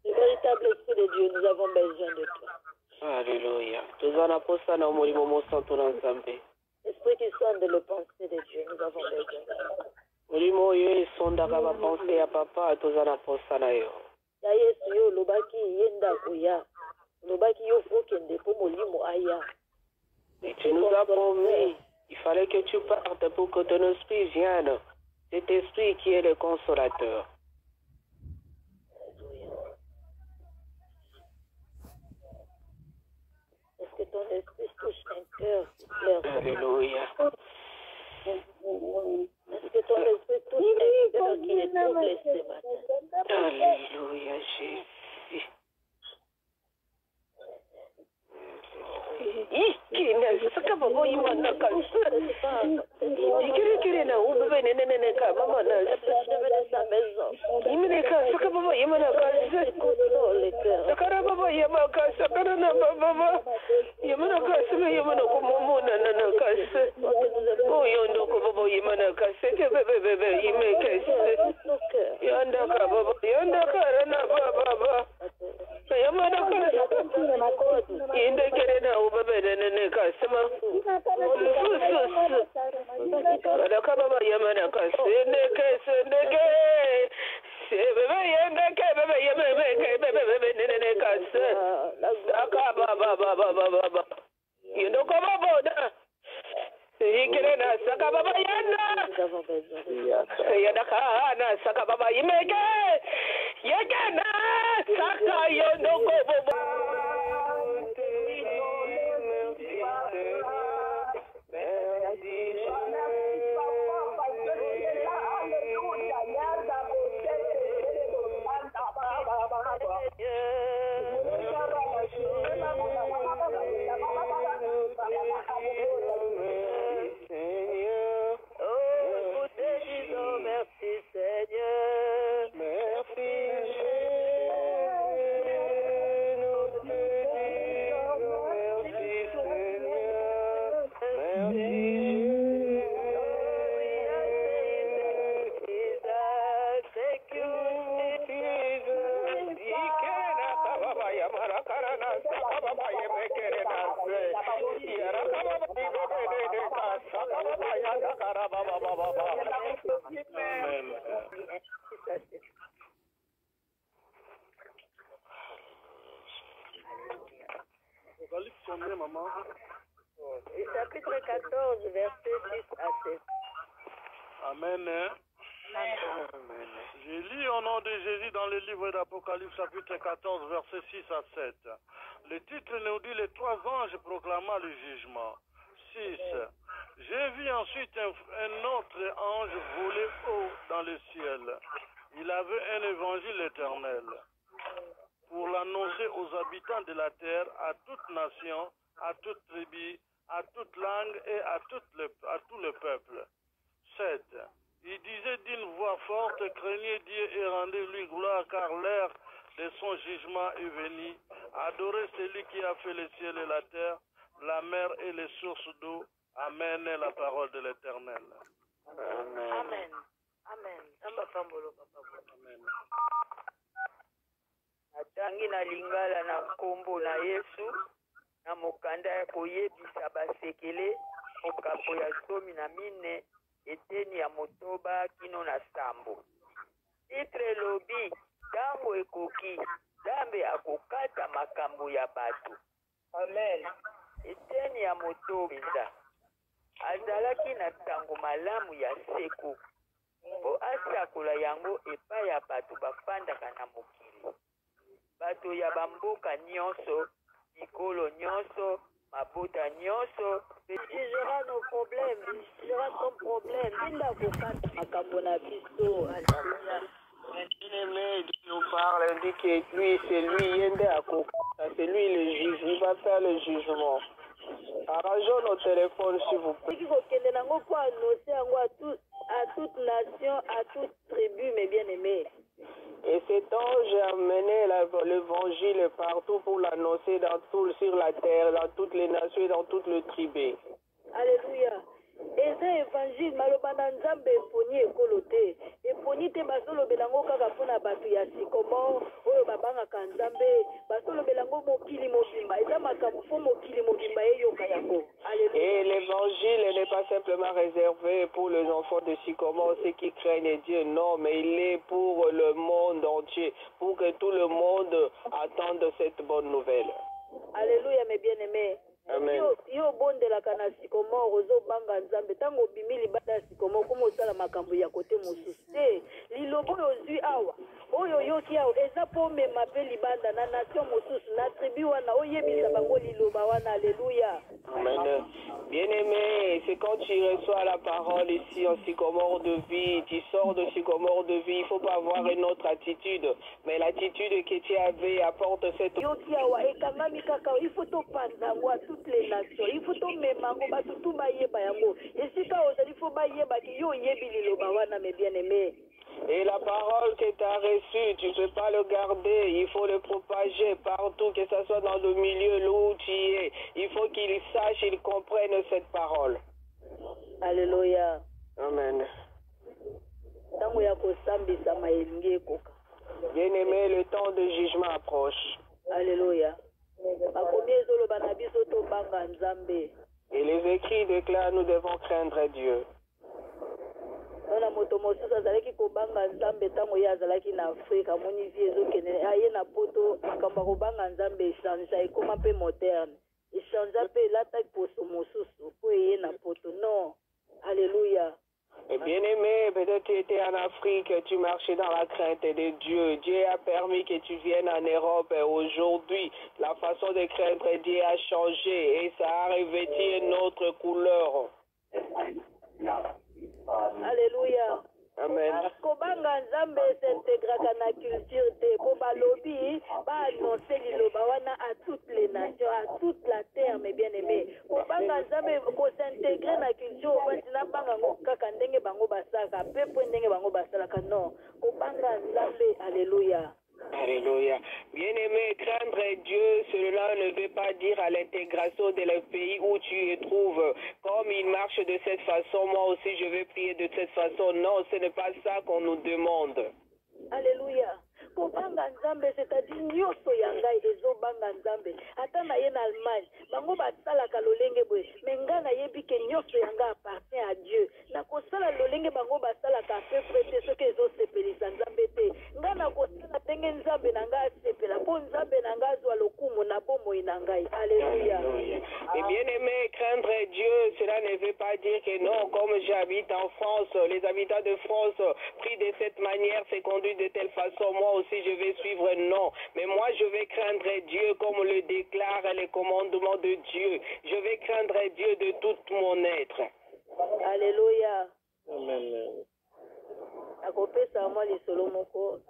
Le véritable Esprit de Dieu, nous avons besoin de toi. Alléluia. Esprit qui sonde le pensée de Dieu, nous avons besoin de toi. Molimo yo sondaka bapense ya papa tozana posana yo. Ya Yesu yo lobaki yenda koya. Lobaki yo fokende po molimo aya. Et tu nous as promis, il fallait que tu partes pour que ton esprit vienne. Cet esprit qui est le consolateur. Est-ce que ton esprit touche un cœur qui pleure? Alléluia. Est-ce que ton esprit touche un cœur qui est troublé ce matin? Alléluia, Jésus. yamana kasete bebe imekese yanda kababa yanda karana baba yamana kasete inde kerena ubebe nene kasema kada kababa yamana kasene kese ndege bebe yanda kebebe yemebe nene kase akaba yendo kababa da Ikerena saka baba yanda yanda kana saka baba imege yegena saka yondo kobo Chapitre 14, verset 6 à 7. Amen. Je lis au nom de Jésus dans le livre d'Apocalypse, chapitre 14, verset 6 à 7. Le titre nous dit les trois anges proclamant le jugement. 6. J'ai vu ensuite un autre ange voler haut dans le ciel. Il avait un évangile éternel pour l'annoncer aux habitants de la terre, à toute nation, à toute tribu, à toute langue et à tout le peuple. 7. Il disait d'une voix forte, craignez Dieu et rendez-lui gloire, car l'heure de son jugement est venue. Adorez celui qui a fait le ciel et la terre, la mer et les sources d'eau. Amen est la parole de l'Éternel. Amen. Amen. Amen. Amen. Atangi na lingala na kombo na Yesu na mokanda ya koyebisa basekele okapo ya somi na mine eteni ya motoba kino na sambo. Titre lobi tango ekoki Nzambe akokata makambo ya bato. Amen. Eteni ya motoba azalaki na tango malamu ya seko po asakola yango epai ya bato bafandaka na mokili. Bato ya bamboka nyonso, mikolo nyonso, mabota nyonso, il jugera nos problèmes, il jugera ton problème. Linda kokata makambo na biso. Alléluia. Bien-aimé, Dieu nous parle, il dit que lui, c'est lui, Yende Akokata, c'est lui le juge, il va faire le jugement. Arrangeons nos téléphones, s'il vous plaît. Il faut que nous pour annoncer à toute nation, à toute tribu, mes bien-aimés. Et cet ange a amené l'évangile partout pour l'annoncer sur la terre, dans toutes les nations et dans toutes les tribus. Alléluia. Eza évangile malobana nzambe eponi ekolo te eponi te bazolobela yango kaka mpona bato ya sikomo oyo babangaka nzambe bazolobela yango mokili mobimba eza makambo mpo mokili mobimba eyoka yango. Et l'évangile n'est pas simplement réservé pour les enfants de Sycomore, ceux qui craignent Dieu, non, mais il est pour le monde entier, pour que tout le monde attende cette bonne nouvelle. Alléluia, mes bien-aimés. Amen. Yo bondelaka na Sycomore ozobanga nzambe tango obimi libanda ya Sycomore komo osala makambo ya kote mosusu te lilobo oyo ozwi awa oyo yoki awa eza mpo omema mpe libanda na nation mosusu na tribu wana oyebisa bango liloba wana. Alléluia. Amen. Bien-aimé, c'est quand tu reçois la parole ici en Sycomore de vie, tu sors de Sycomore de vie, il ne faut pas avoir une autre attitude, mais l'attitude que tu avais apporte cette... Yoki awa ekangami kaka il faut topanza yango à toutes les nations, il faut tomema yango bato tu bayeba yango esika ozali il faut bayeba ki yo oyebi liloba wana, mes bien-aimés. Et la parole que tu as reçue, tu ne peux pas le garder, il faut le propager partout, que ce soit dans le milieu où tu es. Il faut qu'ils sachent, ils comprennent cette parole. Alléluia. Amen. Ntango ya kosambisama elingi ekoka. Bien-aimé, le temps de jugement approche. Alléluia. Makomi ezoloba na biso tobanga Nzambe. Et les écrits déclarent nous devons craindre Dieu. Nona moto mosusu azalaki kobanga Nzambe ntango ye azalaki na Afrika amoni vie ezokende aye na poto makambo ya kobanga Nzambe echange ekoma mpe moderne echange mpe elata poso mosusu mpo eye na poto non. Alléluia. Et bien-aimé, peut-être tu étais en Afrique, tu marchais dans la crainte de Dieu. Dieu a permis que tu viennes en Europe. Et aujourd'hui, la façon de craindre Dieu a changé et ça a revêtu une autre couleur. Alléluia. Amen. Kobanga Nzambe s'intégraka na culture te po balobi ba annoncer liloba wana à toutes les nations, à toute la terre, mes bien-aimés. Kobanga Nzambe ko s'intégrer na culture wanti na banga ngo kaka ndenge bango basaka pepo ndenge bango basalaka non. Kobanga Nzambe. Alléluia. Alléluia. Bien-aimé, craindre Dieu, cela ne veut pas dire à l'intégration de le pays où tu te trouves. Comme il marche de cette façon, moi aussi je vais prier de cette façon. Non, ce n'est pas ça qu'on nous demande. Alléluia. Kobanga Nzambe, c'est-à-dire nyonso ya ngai ezobanga Nzambe. Ata na ye na Allemagne, bango basalaka lolenge boye. Mais nga nayebi ke nyonso ya ngai appartient à Dieu. Na kosala lolenge bango basalaka peu près soki ezosepelisa Nzambe te. Nga na kosala ndenge Nzambe na ngai asepela mpo Nzambe na ngai azwa lokumu na bomoi na ngai. Alléluia. Et bien aimé, craindre Dieu, cela ne veut pas dire que non, comme j'habite en France, les habitants de France prient de cette manière, se conduisent de telle façon, moi aussi je vais suivre, non. Mais moi je vais craindre Dieu comme le déclare les commandements de Dieu. Je vais craindre Dieu de tout mon être. Alléluia. Amen. Akopesa mwa lisolo moko.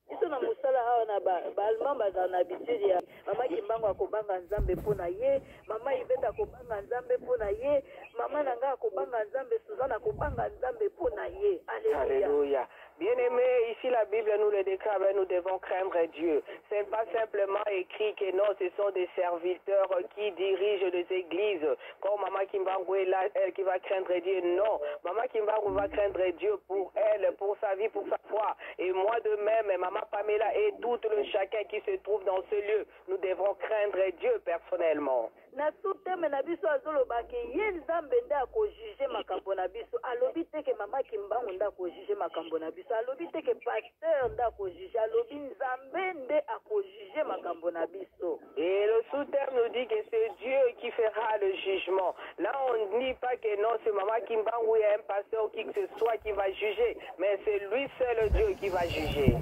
Biso na musala awa na ba-allemand baza na habitude ya mama Kimbangu akobanga Nzambe mpona ye, mama Iveta akobanga Nzambe mpona ye, mama nanga akobanga Nzambe, Suzanne akobanga Nzambe mpona ye. Alléluia. Alléluia. Bien-aimé, ici la Bible nous le déclare, nous devons craindre Dieu. Ce n'est pas simplement écrit que non, ce sont des serviteurs qui dirigent des églises, comme Maman Kimbangu est là, elle qui va craindre Dieu. Non, Maman Kimbangu va craindre Dieu pour elle, pour sa vie, pour sa foi. Et moi de même, Maman Pamela et tout le chacun qui se trouve dans ce lieu, nous devons craindre Dieu personnellement. Na suteme na biso azoloba ke ye Nzambe nde akojuge makambo na biso, alobi te ke mama Kimbangu nde akojuge makambo na biso, alobi te ke pasteur nde akojuge, alobi Nzambe nde akojuge makambo na biso. Et le sous-terme nous dit que c'est Dieu qui fera le jugement. Là on ne dit pas que non, c'est maman Kimbangu ou un pasteur ou qui que ce soit qui va juger, mais c'est lui seul Dieu qui va juger.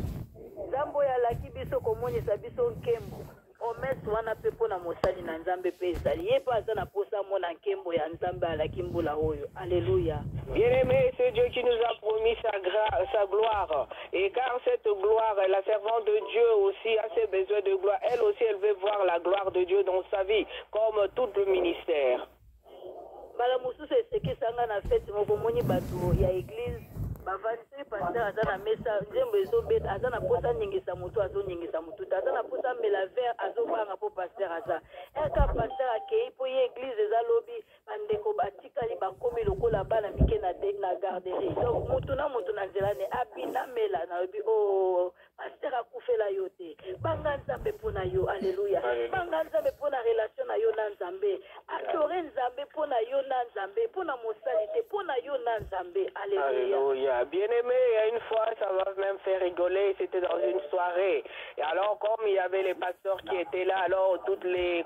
Nzambo ya laki biso komonisa biso nkembo. Omesi wana pe mpona mosali na Nzambe pe ezali. Ye pe aza na posa mona nkembo ya Nzambe alaki mbula oyo. Alléluia. Bien-aimé, c'est Dieu qui nous a promis sa gloire. Et car cette gloire, la servante de Dieu aussi a ses besoins de gloire. Elle aussi, elle veut voir la gloire de Dieu dans sa vie, comme tout le ministère. Bala mosusu esekisanga na fete moko moni bato ya église. Bavandi pasteur aza na mesa nzembo ezobeta aza na posa ningisa mutu azoningisa mutu aza na posa mela verre azobanga po pasteur aza eka pasteur akei po ye église eza lobi bandeko batikali bakomi lokola bana mike na garderie donc mutu na nzela ne abina mela na lobi oh pasteur akufela yo te banga Nzambe mpona yo. Alléluia. Banga Nzambe mpona relation na yo na Nzambe, adore Nzambe mpona yo na Nzambe, mpona mosalité mpona yo na Nzambe. Alléluia. Bien-aimé, une fois, ça m'a même fait rigoler, c'était dans une soirée. Et alors, comme il y avait les pasteurs qui étaient là, alors toutes les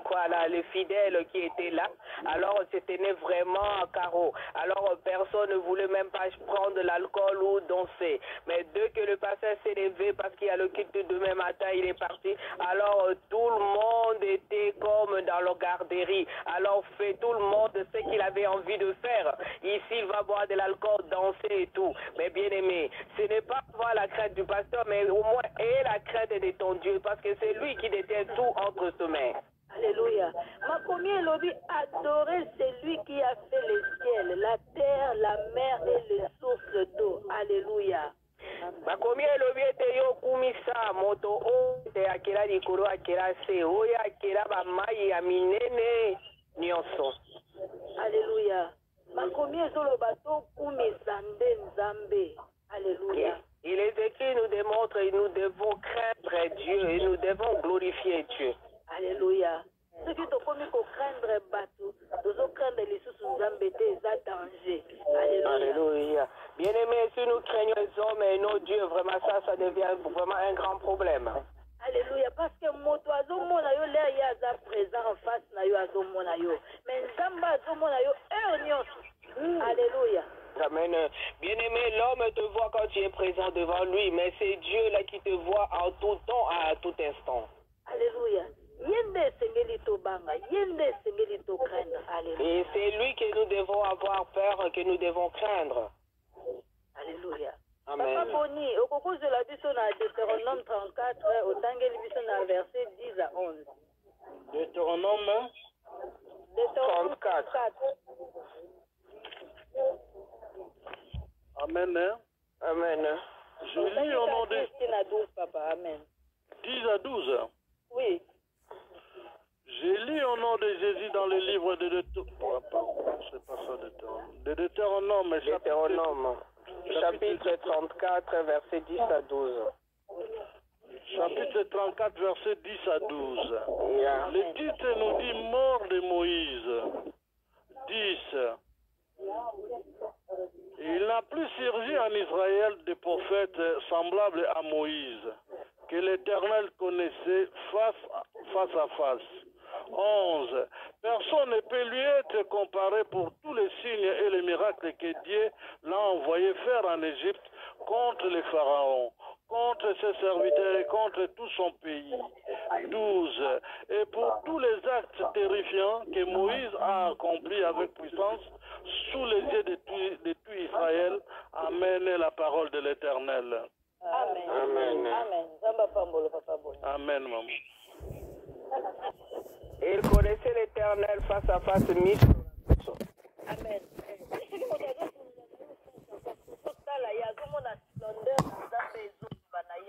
fidèles qui étaient là, alors c'était vraiment à carreau. Alors, personne ne voulait même pas prendre de l'alcool ou danser. Mais dès que le pasteur s'est levé, parce qu'il y a le culte de demain matin, il est parti, alors tout le monde était comme dans leur garderie. Alors, tout le monde ce qu'il avait envie de faire. Ici, il va boire de l'alcool, danser et tout. Mais bien aimé, ce n'est pas avoir la crainte du pasteur, mais au moins aie la crainte de ton Dieu, parce que c'est lui qui détient tout entre ses mains. Alléluia. Makomi elobi adorer celui qui a fait les ciels, la terre, la mer et les sources d'eau. Alléluia. Makomi elobi ete yo kumisa moto o te akela likolo akela se oya akela ba mai ya minene nyonso. Alléluia. Alléluia. Il est écrit, nous démontre et nous devons craindre Dieu et nous devons glorifier Dieu. Alléluia. Ce qui te commis qu'on craindre Batou, nous craindre les sous-Nzambé des dangers. Alléluia. Alléluia. Bien-aimés, si nous craignons les hommes et nos dieux, vraiment ça devient vraiment un grand problème. Alléluia. Parce que mon oiseau, mon ayo, l'air y a présent en face, nayo, azo, mon ayo. Mais Nzamba, azo, mon ayo, Alléluia. Amen. Bien-aimé, l'homme te voit quand tu es présent devant lui, mais c'est Dieu là qui te voit en tout temps, à tout instant. Alléluia. Yende sengelito banga, yende sengelito craindre. Alléluia. Et c'est lui que nous devons avoir peur, que nous devons craindre. Alléluia. Amen. Papa Boni, au cours de la biso na Deutéronome 34, au tangeli biso na verset 10 à 11. Deutéronome 34. Amen. Amen. Je lis au nom de 12, papa. Amen. 10 à 12. Oui. Je lis au nom de Jésus dans le livre de Deutéronome. Chapitre 34, verset 10 à 12. Chapitre 34, verset 10 à 12. Yeah. Le titre nous dit mort de Moïse. 10. Il n'a plus surgi en Israël de prophètes semblables à Moïse, que l'Éternel connaissait face à face. 11. Personne ne peut lui être comparé pour tous les signes et les miracles que Dieu l'a envoyé faire en Égypte contre les pharaons, contre ses serviteurs et contre tout son pays. 12. Et pour tous les actes terrifiants que Moïse a accomplis avec puissance sous les yeux de tout Israël, amène la parole de l'Éternel. Amen. Amen. Amen. Amen, maman. Et il connaissait l'Éternel face à face, mis. Amen.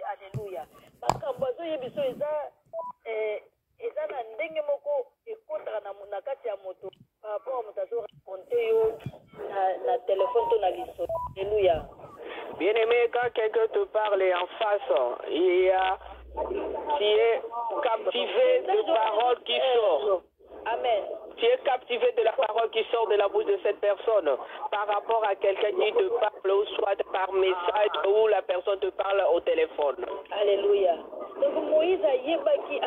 Alléluia. Makambo azoyebiso eza na ndenge moko ekotaka na kati ya moto par rapport moto azoraconte yo na téléphone to na liso. Alléluia. Bien-aimé, quand quelqu'un te parle en face, tu es captivé de paroles qui sortent. Amen. Tu es captivé de la parole qui sort de la bouche de cette personne par rapport à quelqu'un qui te parle, ou soit par message, ou la personne te parle au téléphone. Alléluia. Donc Moïse ayebaki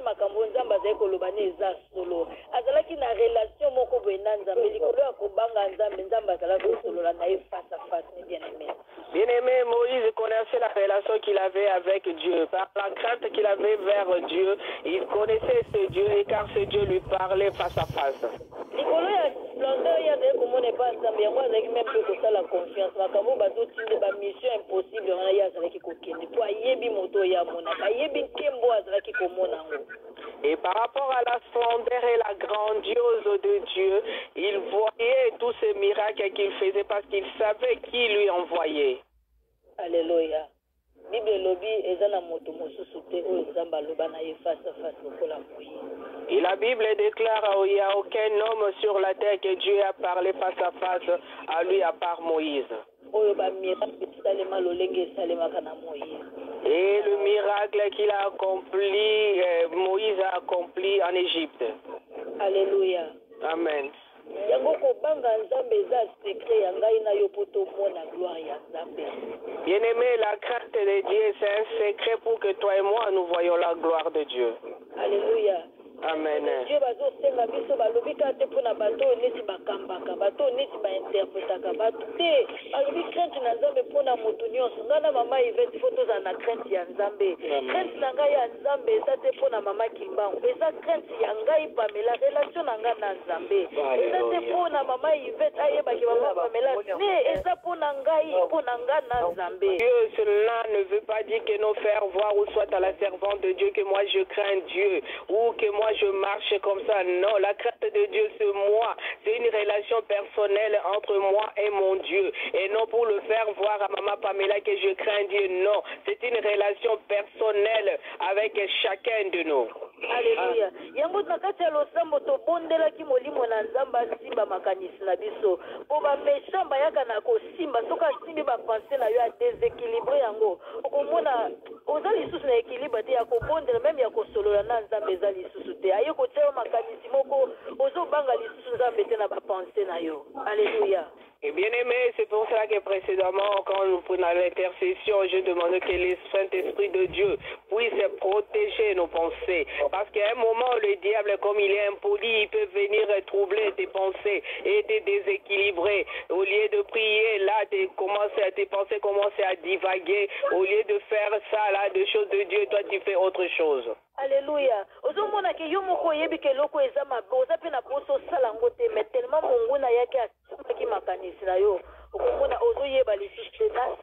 makambo nzambe azali koloba ne eza solo. Azalaki na relation moko boye na nzambe likolo ya kobanga nzambe azalaki kosolola na ye face à face, bien aimé. Bien-aimé, Moïse connaissait la relation qu'il avait avec Dieu. Par la crainte qu'il avait vers Dieu, il connaissait ce Dieu, et car ce Dieu lui parlait face à face. Likolo ya splendeur ya de komone pa nzambe yango azalaki même mpe kosala confiance makambo bazotinde bamission impossible wana ye azalaki kokende po ayebi moto oyo amonaka ayebi nkembo azalaki komona yango. Et par rapport à la splendeur et la grandiose de Dieu, il voyait tous ces miracles qu'il faisait parce qu'il savait qui lui envoyait. Alléluia. Bible lobi ezana moto mosusu te oyo nzambe aloba na ye face à face lokola Moïse. Et la Bible déclare qu'il n'y a aucun homme sur la terre que Dieu a parlé face à face à lui à part Moïse. Oyo ba miracle salema lolenge salemaka na Moïse. Et le miracle qu'il a accompli, Moïse a accompli en Égypte. Alléluia. Amen. Yango kobanga nzambe eza secret ya ngai na yo po tomona gloire ya nzambe. Bien-aimé, la crainte de Dieu, c'est un secret pour que toi et moi, nous voyons la gloire de Dieu. Alléluia. Amen. Dieu bazosenga biso balobi kate mpona bato oyo neti bakambaka bato oyo neti bainterpretaka bato te balobi crainte na nzambe mpona moto nyonso ngai na mama ivete fo tozala na crainte ya nzambe. Crainte na ngai ya nzambe eza te mpona mama kimbangu eza crainte ya ngai pamela relation na ngai na nzambe eza te mpona mama ivete ayebaki mama pamela te eza mpona ngai na nzambe. Dieu, cela ne veut pas dire que nos frères voient ou soit à la servante de Dieu que moi je crains Dieu ou que moi je marche comme ça. Non, la crainte de Dieu c'est moi. C'est une relation personnelle entre moi et mon Dieu. Et non pour le faire voir à maman Pamela que je crains Dieu. Non, c'est une relation personnelle avec chacun de nous. Alléluia. Yango nakati ya losambo tobondelaki molimo na nzamba simba makanisi na biso. Po ba meshamba yaka na kosimba soka simbi ba pensée na yo a déséquilibré yango. Okomona oza lisusu na équilibre te ya kobondela même ya kosolola na nzambe eza lisusu te. Aye kotia makanisi moko ozobanga lisusu nzambe te na ba pensée na yo. Alléluia. Et bien aimé, c'est pour cela que précédemment, quand nous prenons l'intercession, je demande que le Saint-Esprit de Dieu puisse protéger nos pensées. Parce qu'à un moment, le diable, comme il est impoli, il peut venir troubler tes pensées et te déséquilibrer. Au lieu de prier, là, tes pensées commencent à divaguer. Au lieu de faire ça, là, des choses de Dieu, toi, tu fais autre chose. Alléluia. Ozomona ke yo moko yebi ke loko eza mabe oza pe na poso sala ngo te mais tellement monguna yake asimaki makanisi na yo okomona ozoyeba lisusu na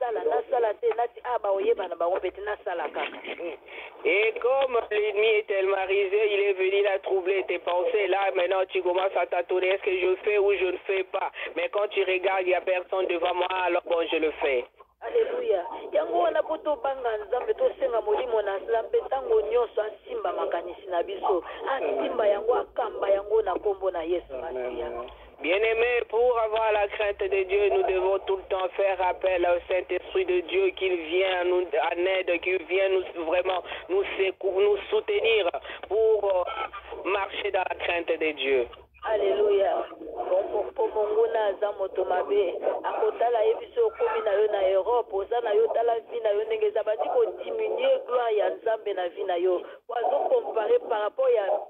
sala te nati aba oyeba na bango pete na sala kaka. Et comme l'ennemi est tellement risé, il est venu là troubler tes pensées. Là, maintenant, tu commences à t'attendre. Est-ce que je fais ou je ne fais pas? Mais quand tu regardes, il n'y a personne devant moi, alors bon, je le fais. Alléluia. Yango wana po tobanga nzambe tosenga molimo na nzambe ntango nyonso asimba makanisi na biso asimba yango akamba yango na kombo na Yesu Masia. Bien-aimés, pour avoir la crainte de Dieu, nous devons tout le temps faire appel au Saint-Esprit de Dieu qu'il vient nous en aide, qu'il vient nous soutenir pour marcher dans la crainte de Dieu. Alléluia. Po monguna aza moto mabe akotala ye biso okomi na yo na Europe oza na yo tala vi na yo ndenge eza bandi kodiminuer gloire ya nzambe na vi na yo wazokompare par rapport ya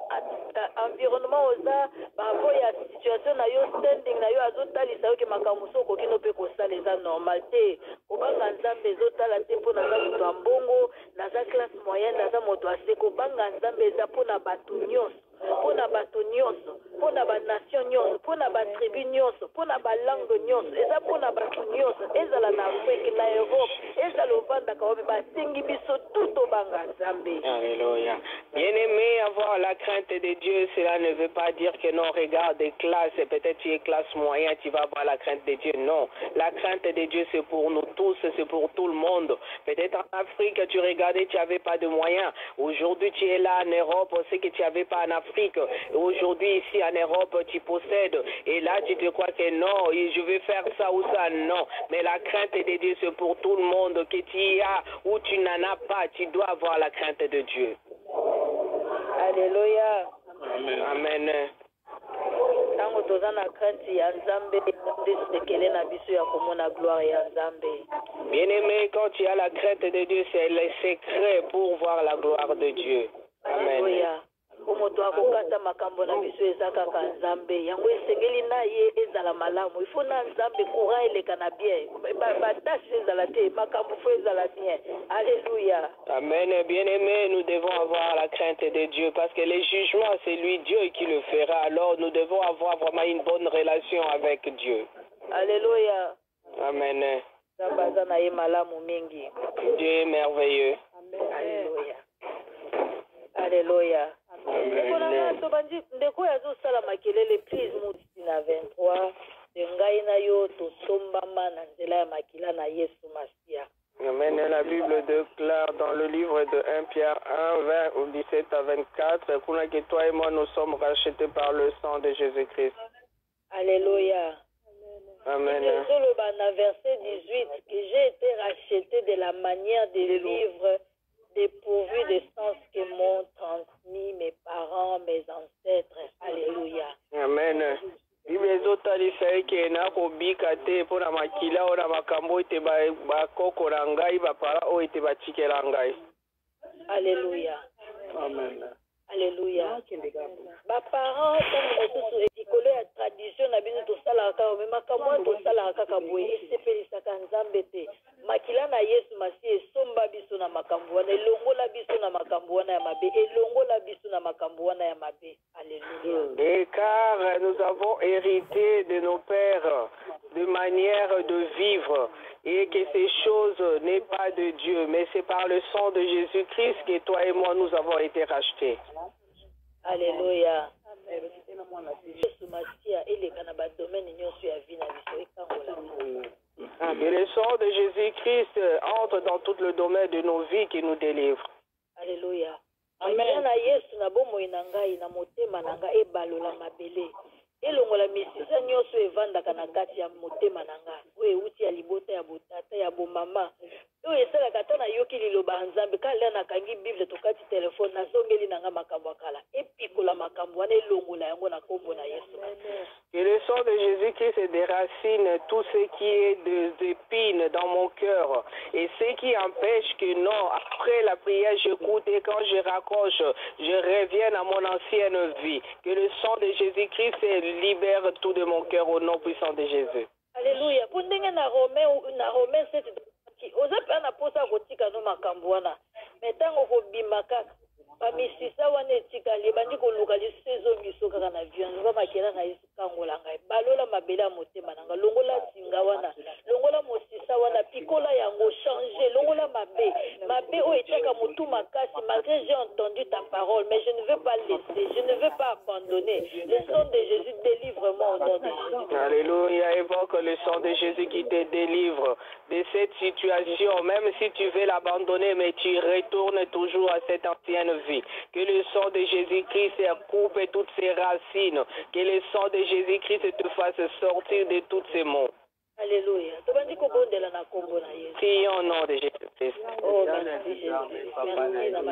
environnement oza par rapport ya situation na yo standing na yo azotalisa yo ke makambo so okoki no mpe kosala eza normal te kobanga nzambe ezotala te mpo naza moto ya mbongo naza classe moyenne naza moto ase kobanga nzambe eza mpo na bato nyonso mpona bato nyonso mpona banation nyonso mpona batribu nyonso mpona balangue nyonso eza mpona bato nyonso ezala na afrique na europe ezala ovandaka wapi basengi biso tu tobanga nzambe. Alléluia. Bien-aimé, avoir la crainte de Dieu, cela ne veut pas dire que non, regarde des classes, peut-être tu es classe moyenne, tu vas avoir la crainte de Dieu. Non, la crainte de Dieu, c'est pour nous tous, c'est pour tout le monde. Peut-être en Afrique, tu regardais, tu n'avais pas de moyens. Aujourd'hui, tu es là en Europe, on sait que tu n'avais pas en Afrique. Aujourd'hui, ici en Europe, tu possèdes. Et là, tu te crois que non, je vais faire ça ou ça. Non, mais la crainte de Dieu, c'est pour tout le monde. Que tu y as ou tu n'en as pas, tu dois avoir la crainte de Dieu. Alléluia. Amen. Tango toza na crainte ya nzambe ndesekele na biso ya komona gloire ya nzambe. Bien-aimé, quand tu as la crainte de Dieu, c'est le secret pour voir la gloire de Dieu. Amen. Alléluia. Moto akokata makambo na biso eza kaka nzambe yango esengeli na ye ezala malamu ifo na nzambe courant eleka na bien batashe ezala te makambo fo ezala bien. Alléluia. Amen. Bien-aimé, nous devons avoir la crainte de Dieu parce que les jugements, c'est lui Dieu qui le fera. Alors nous devons avoir vraiment une bonne relation avec Dieu. Alléluia. Amen. Zabaza na ye malamu mingi. Dieu est merveilleux. Alléluia. Alléluia. Ndeko yazosala makelele please muti na 23 de ngai na yo tosombama na nzela ya makila na Yesu Masia. Amen. La Bible déclare dans le livre de 1 Pierre 1, 20 au 17 à 24, pour que toi et moi nous sommes rachetés par le sang de Jésus-Christ. Alléluia. Amen. Le verset 18, que j'ai été racheté de la manière de vivre dépourvu de sens que m'ont transmis mes parents, mes ancêtres. Alléluia. Amen. Bible ezotalisa eke nakobika te mpona makila oyo na makambo ete bakokola ngai bapara oyo ete batikela ngai. Alléluia. Amen. Alléluia. Baparents ntango mosusu etikolo ya tradition na biso tosalaka kaka me makambo wana tosalaka kaka boye esepelisaka nzambe te makila na Yesu Masiya esomba biso na makambo wana elongola biso na makambo wana ya mabe elongola biso na makambo wana ya mabe. Alléluia. Et car nous avons hérité de nos pères de manière de vivre et que ces choses n'est pas de Dieu, mais c'est par le sang de Jésus-Christ que toi et moi nous avons été rachetés. Alléluia. Yesu Masiya eleka na ba domaine nyonso ya vie na biso ekangola. Que le sang de Jésus-Christ entre dans tout le domaine de nos vies qui nous délivre. Alléluia. Amen. Na Yesu na bomoi na ngai na motema na ngai ebalola mabele. Elongola misisa nyonso evandaka na kati ya motema na ngai. Oyo euti ya libota ya botata ya bomama. Oyo esalaka ata nayoki liloba Nzambe kala nakangi Bible tokati telefone nazongeli na nga makambo akala. Epikola makambo wana elongola yango na kombo na Yesu. Que le sang de Jésus-Christ déracine tout ce qui est des épines dans mon cœur et ce qui empêche que non, après la prière, j'écoute et quand je raccroche, je revienne à mon ancienne vie. Que le sang de Jésus-Christ libère tout de mon cœur au nom puissant de Jésus. Alléluia. Pour ndenge na Romain 7 oza pe na posa kotika no makambo wana. Metango ko bimaka bamisisa wana etikali ebandi koluka lisezo biso kaka na viande bamakela na Yesu kangola ngai balola mabela motema nanga longola singa wana longola mosisa wana pikola yango changer longola mabe o etaka mutu makasi malgré j'ai entendu ta parole mais je ne veux pas laisser je ne veux pas abandonner le sang de Jésus délivre-moi au nom de Jésus. Alléluia, évoque le sang de Jésus qui te délivre de cette situation même si tu veux l'abandonner mais tu retournes toujours à cette ancienne vie. Que le sang de Jésus-Christ coupe toutes ces racines. Que le sang de Jésus-Christ te fasse sortir de tous ces maux. Alléluia. Si au nom de Jésus-Christ. Oh, merci Jésus. Merci na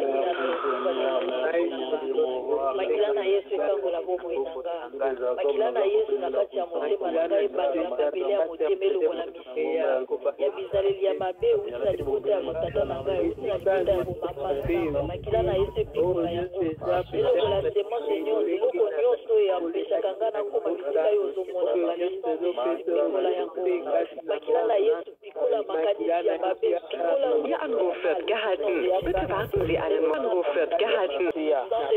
makila na Yesu ekangola bomoi nanga. Makila na Yesu na kati ya motema na ngai bana mabele ya motema elongola misisa. Ya bizaleli ya mabe usa libota ya motata na ngai usa libota ya bomama. Makila na Yesu epikola yango. Elongola semence nyonso eloko nyonso ya mpeshaka nga na koma bisika yo ozomona ngale epikola yango. Ihr Anruf wird gehalten. Bitte warten Sie, einen Anruf wird gehalten.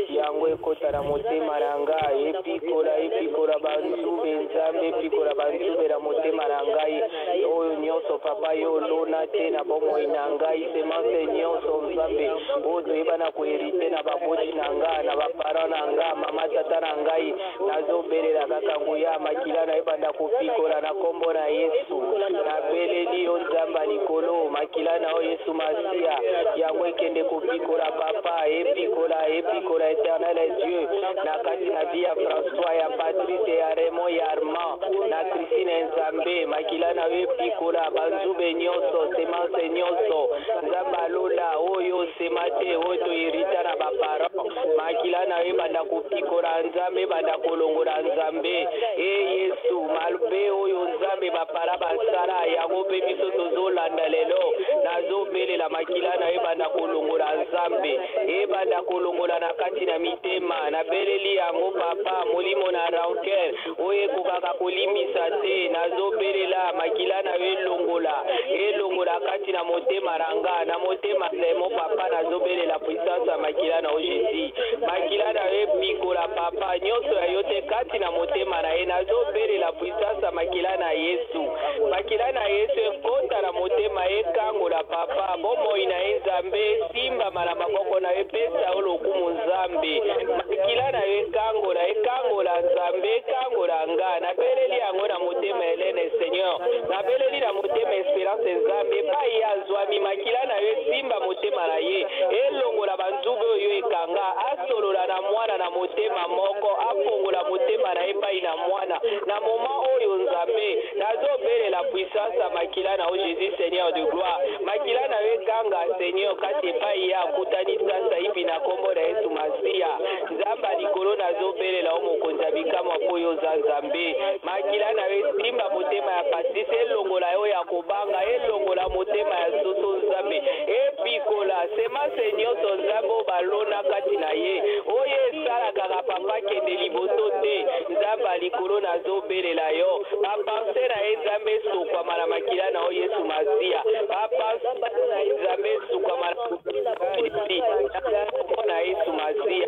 Yango ekotara motema na ngai epikola banzube Nzambe epikola banzube na motema na ngai oyo nyonso papa yo lona te na bomoi na ngai semence nyonso Nzambe oyo toyeba na koherite na baboti na nga na bapara na nga mama tata na ngai nazobelela kaka nguya makila na ebanda kopikola na kombo na Yesu napeleli yo Nzamba likolo makila na o Yesu Masia yango ekende kopikola papa epikola éternel Dieu na kati na vie ya François ya Patrice ya Raymond ya Armand na Christine Nzambe makila na yo epikola banzube nyonso semence nyonso Nzamba lola oyo semate oyo toyirita na bapara makila na yo ebanda kopikola Nzambe ebanda kolongola Nzambe Yesu malbe oyo Nzambe bapara basala yango mpe biso tozolanda lelo nazobelela makila na ebanda kolongola Nzambe ebanda kolongola na kati na mitema nabeleli yango papa molimo na ranker oyo ekokaka kolimisa te nazobelela makila na yo elongola kati na motema ranga na motema lemo papa nazobelela puissance ya makila na o Jésus makila na yo epikola papa nyonso ya yo te kati na motema na ye nazobelela puissance ya makila na Yesu makila na Yesu ekota na motema ekangola papa bomoi na ye Nzambe simba na maboko na ye pesa o lokumu Nzambe makila na yo ekangola Nzambe ekangola nga nabeleli yango na motema Helene Seigneur nabeleli na motema Esperance Nzambe pai azwami makila na yo simba motema na ye elongola banzube oyo ekanga asolola na mwana na motema moko afongola motema na ye pai na mwana na moma oyo Nzambe nazobelela puissance ya makila na o Jésus Seigneur de gloire makila na yo ekanga Seigneur kati epai ya akutani sasa hivi na kombo na Yesu Masia Nzamba likolo nazobelela o mokonzi ya bikamwa mpo oyo oza Nzambe makila na yo esimba motema ya Patrice elongola yo ya kobanga elongola motema ya soso Nzambe epikola semence nyonso Nzambe oyo balona kati na ye oyo esalaka papa kende liboso te Nzamba likolo nazobelela yo bapense na ye Nzambe esokwama na makila na o Yesu Masia bapense na ye Nzambe esokwama na Yesu Masia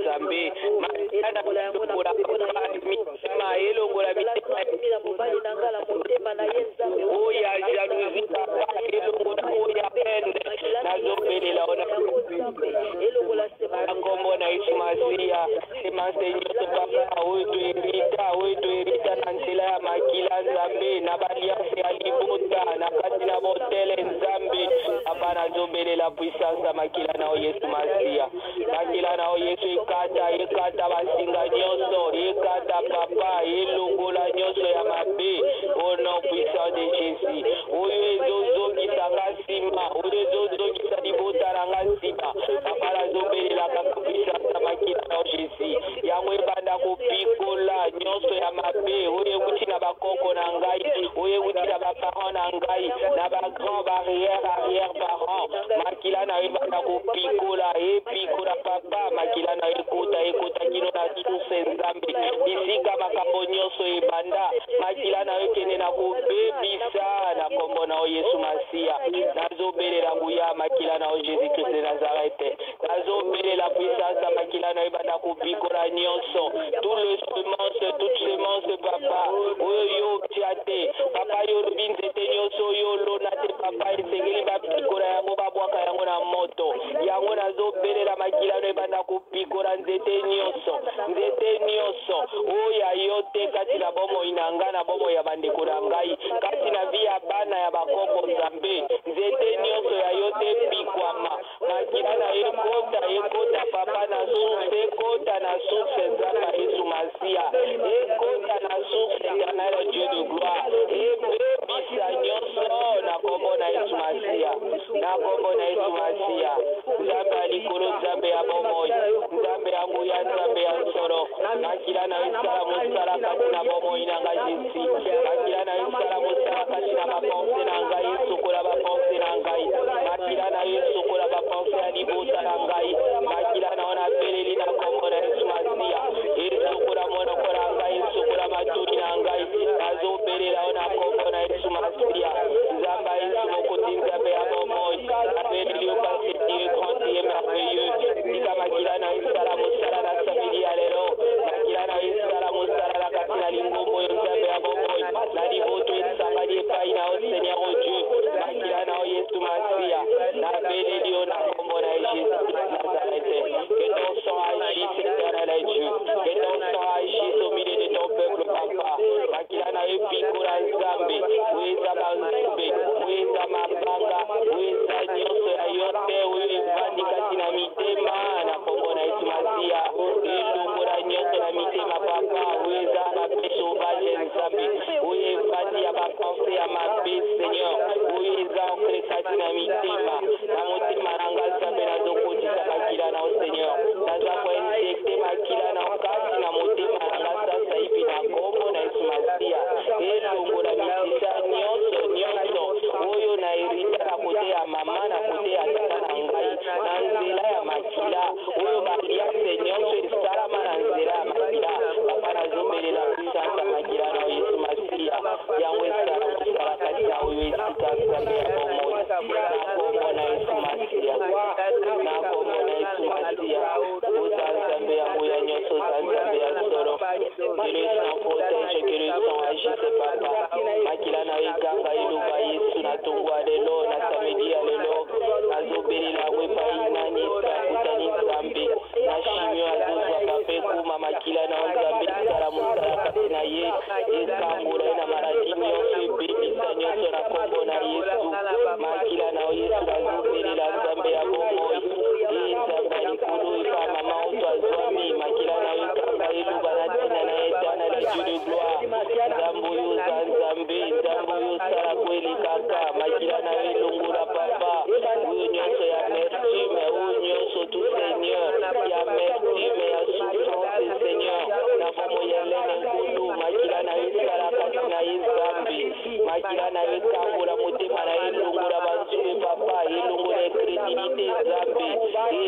Nzambe makila na mitema elongola mitema oya jalousie elongola oya pende nazobelela ona kombo na Yesu Masia semence nyonso papa oyo toerita na nzela ya makila nazobele la puissance ya makila na Yesu Masia makila na Yesu ekata basinga nyonso ekata papa elongola nyonso ya mabe au nom puissant de Jésus oyo ezozongisa ngasima oyo ezozongisa libota na ngasima papa nazobele la puissance ya makila na Jésus yango ebanda kopikola nyonso ya mabe oyo ekuti na bakoko na ngai oyo ekuti na baparent na ngai na bagrand barrière parent makila na ebanda kopikola epikola papa makila na ekota kino na tuse nzambe isika makambo nyonso ebanda makila na ekende na kobebisa na kombo na Yesu Masia nazobelela nguya makila na Jésus Christ de Nazareth nazobelela puissance makila na ebanda kopikola nyonso toute semence papa oyo tiate papa yo binzete nyonso yo lona te papa esengeli bapikola yango babwaka yango na moto yango nazobelela makila na ebanda kopikola nzete nyonso oya yo te kati na bomo inanga na bomo ya bandeko na ngai kati na vi ya bana ya bakombo nzambe nzete nyonso ya yo te pikwama makila na ekota papa na source ekota na source nzambe Yesu Masia ekota na source éternel Dieu de gloire ebebisa nyonso na kombo na Yesu Masia nzambe alikolo nzambe ya bomoi nzambe ya nguya nzambe ya nsolo makila na esala mosala kati na bomoi na ngai Jésus makila na esala mosala kati na bapense na ngai esokola bapense na ngai makila na esokola bapense ya libota na ngai makila na ona peleli na kombo na Yesu Masia esokola monoko na ngai esokola matoni na ngai nazobelela ona kombo na Yesu Masia nzambe Yesu mokoti nzambe ya bomoi apeleli opasi Dieu grand et merveilleux tika makila na esala mosala na sabili ya lelo makila na esala mosala na kati na lingombo yo nzambe ya bomoi na liboto esambali epai na o Seigneur o Dieu makila na Yesu Masia napeleli yo na kombo na Jésus Nazareth que ton sang agisse éternel Dieu que ton sang agisse au milieu de ton peuple papa makila na epikola nzambe weza banzambe weza mabanga weza nyonso ya yo te oyo evandi kati na mitema na kombo na Yesu Masia elongola nyonso na mitema papa weza mabe sauvage nzambe oyo evandi ya bapense ya mabe Seigneur oyo eza ankre kati na mitema na motema na nga nzambe nazokotisa makila na o Seigneur naza koinjekte makila na kati na motema na nga sasa ipi na kombo na Yesu Masia elongola mitisa nyonso oyo na erita na kote ya mama na kote ya tata na ngai na nzela ya makila oyo baliase nyonso esalama na nzela ya makila papa nazobelela puissance ya makila na Yesu Masia yango esala mosala kati na oyo esika nzambe ya bomoi na kombo na Yesu Masia oza nzambe ya nguya nyonso oza nzambe ya solo que le sang protège que le sang agisse papa makila na eganga eloba Yesu na tongwa lelo na samedi ya lelo nazobelela yango epai nani esakutani nzambe na shimio azozwa papa ekuma makila na nzambe esala mosala kati na ye ekambola ye na maladi nyonso ebebisa nyonso na kombo na Yesu makila na Yesu nazobelela nzambe ya bomoi nzambe ya likolo epa mama oto azwami makila na yo ekanga eloba na ntina na éternel Dieu de gloire nzambe oyo oza nzambe oyo osala koelekaka makila na yo elongola papa oyo nyonso ya mertume oyo nyonso tu Seigneur ya mertume ya souffrance Seigneur na bomo ya lene nkundu makila na yo esala kati na ye nzambe makila na yo ekambola motema na ye elongola banzube papa elongola ekredilite nzambe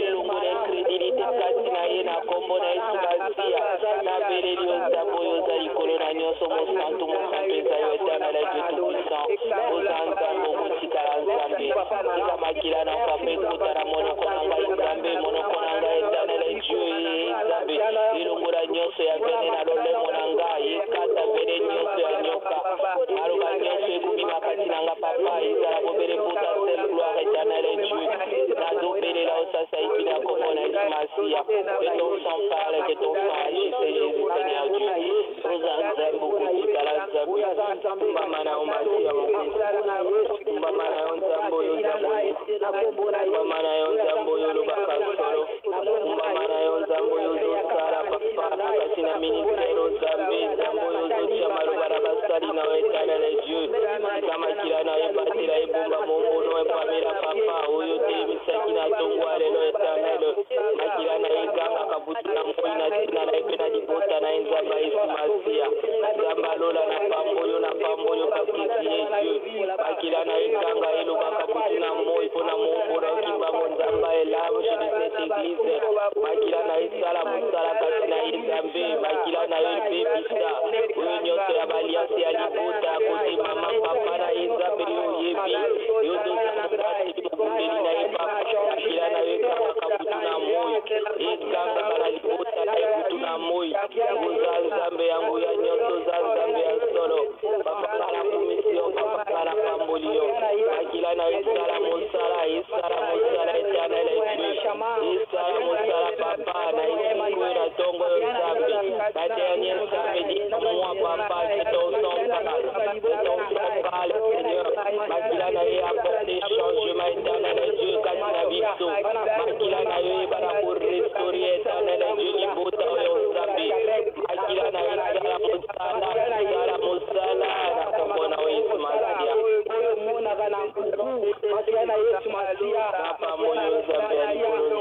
elongola ekredilite kati na ye na kombo na Yesu Masia nabeleli yo nzambe oyo oza likolo na nyonso mosantu mosapeza yo éternel Dieu tout-puissant oza nzambe okotikala nzambe tika makila na papa ekota na monoko na ngai nzambe monoko na ngai éternel Dieu nzambe elongola nyonso ya vene na lolemo na ngai ekata vene nyonso ya nyoka maloba nyonso ekobima kati na nga papa ezala bobele potentiel gloire éternel Dieu nazobelela osasa epi na kombo na Yesu Masia que ton sang parle que ton sang agisse Jésus Seigneur Dieu oza nzambe okotikala nzambe mbama na yo Masia mokonzi mbama na yo nzambe oyo oza moyi Mana yo nzambo yo lubaka solo. Mana yo nzambo yo sala papa. Kasina ministero zambe nzambo yo zotia malubara basali na wetana le Dieu. Kama kila na epatira ebumba mombono epamira papa. Oyo te misakina tongwale no etanelo. Makila na ekanga kabutina mkwina tina na epena dibota na enzamba isimasia. Zamba lola na pamboyo kakikie Dieu. Makila na ekanga elo bakabutina moi pona mombono kimbango nzamba elamu jene cette église. Makila na esala musala kasina ezambe. Makila na ebebisa. Oyo nyoto ya baliasi ya libuta. Kote mama papa na ezambe yoyebi. Yodo sanabati kumbeli na epapa. Makila na ekanga kabutuna moi. Ekanga kana libuta na ekutuna moi. Uza nzambe yangu ya nyoto za nzambe ya solo. Papa kana kumisio, papa kana pambolio. Makila na esala musala etana Isala musala papa na isiku na tongo yo nzambe. Kate ya nye nzambe di mwa papa c'est ton sang pâle Seigneur. Makila na ye apporte changement éternel Dieu katina biso. Makila na ye bara pour restaurer éternel Dieu libota yo nzambe. Makila na ye sala musala na komona o ismasia. Papa moyo nzambe ya likolo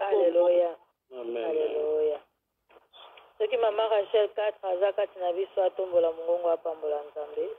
Alléluia. Alléluia. Ce qui m'a Rachel 4 aza kati na biso atombola mongongo apambola Nzambe.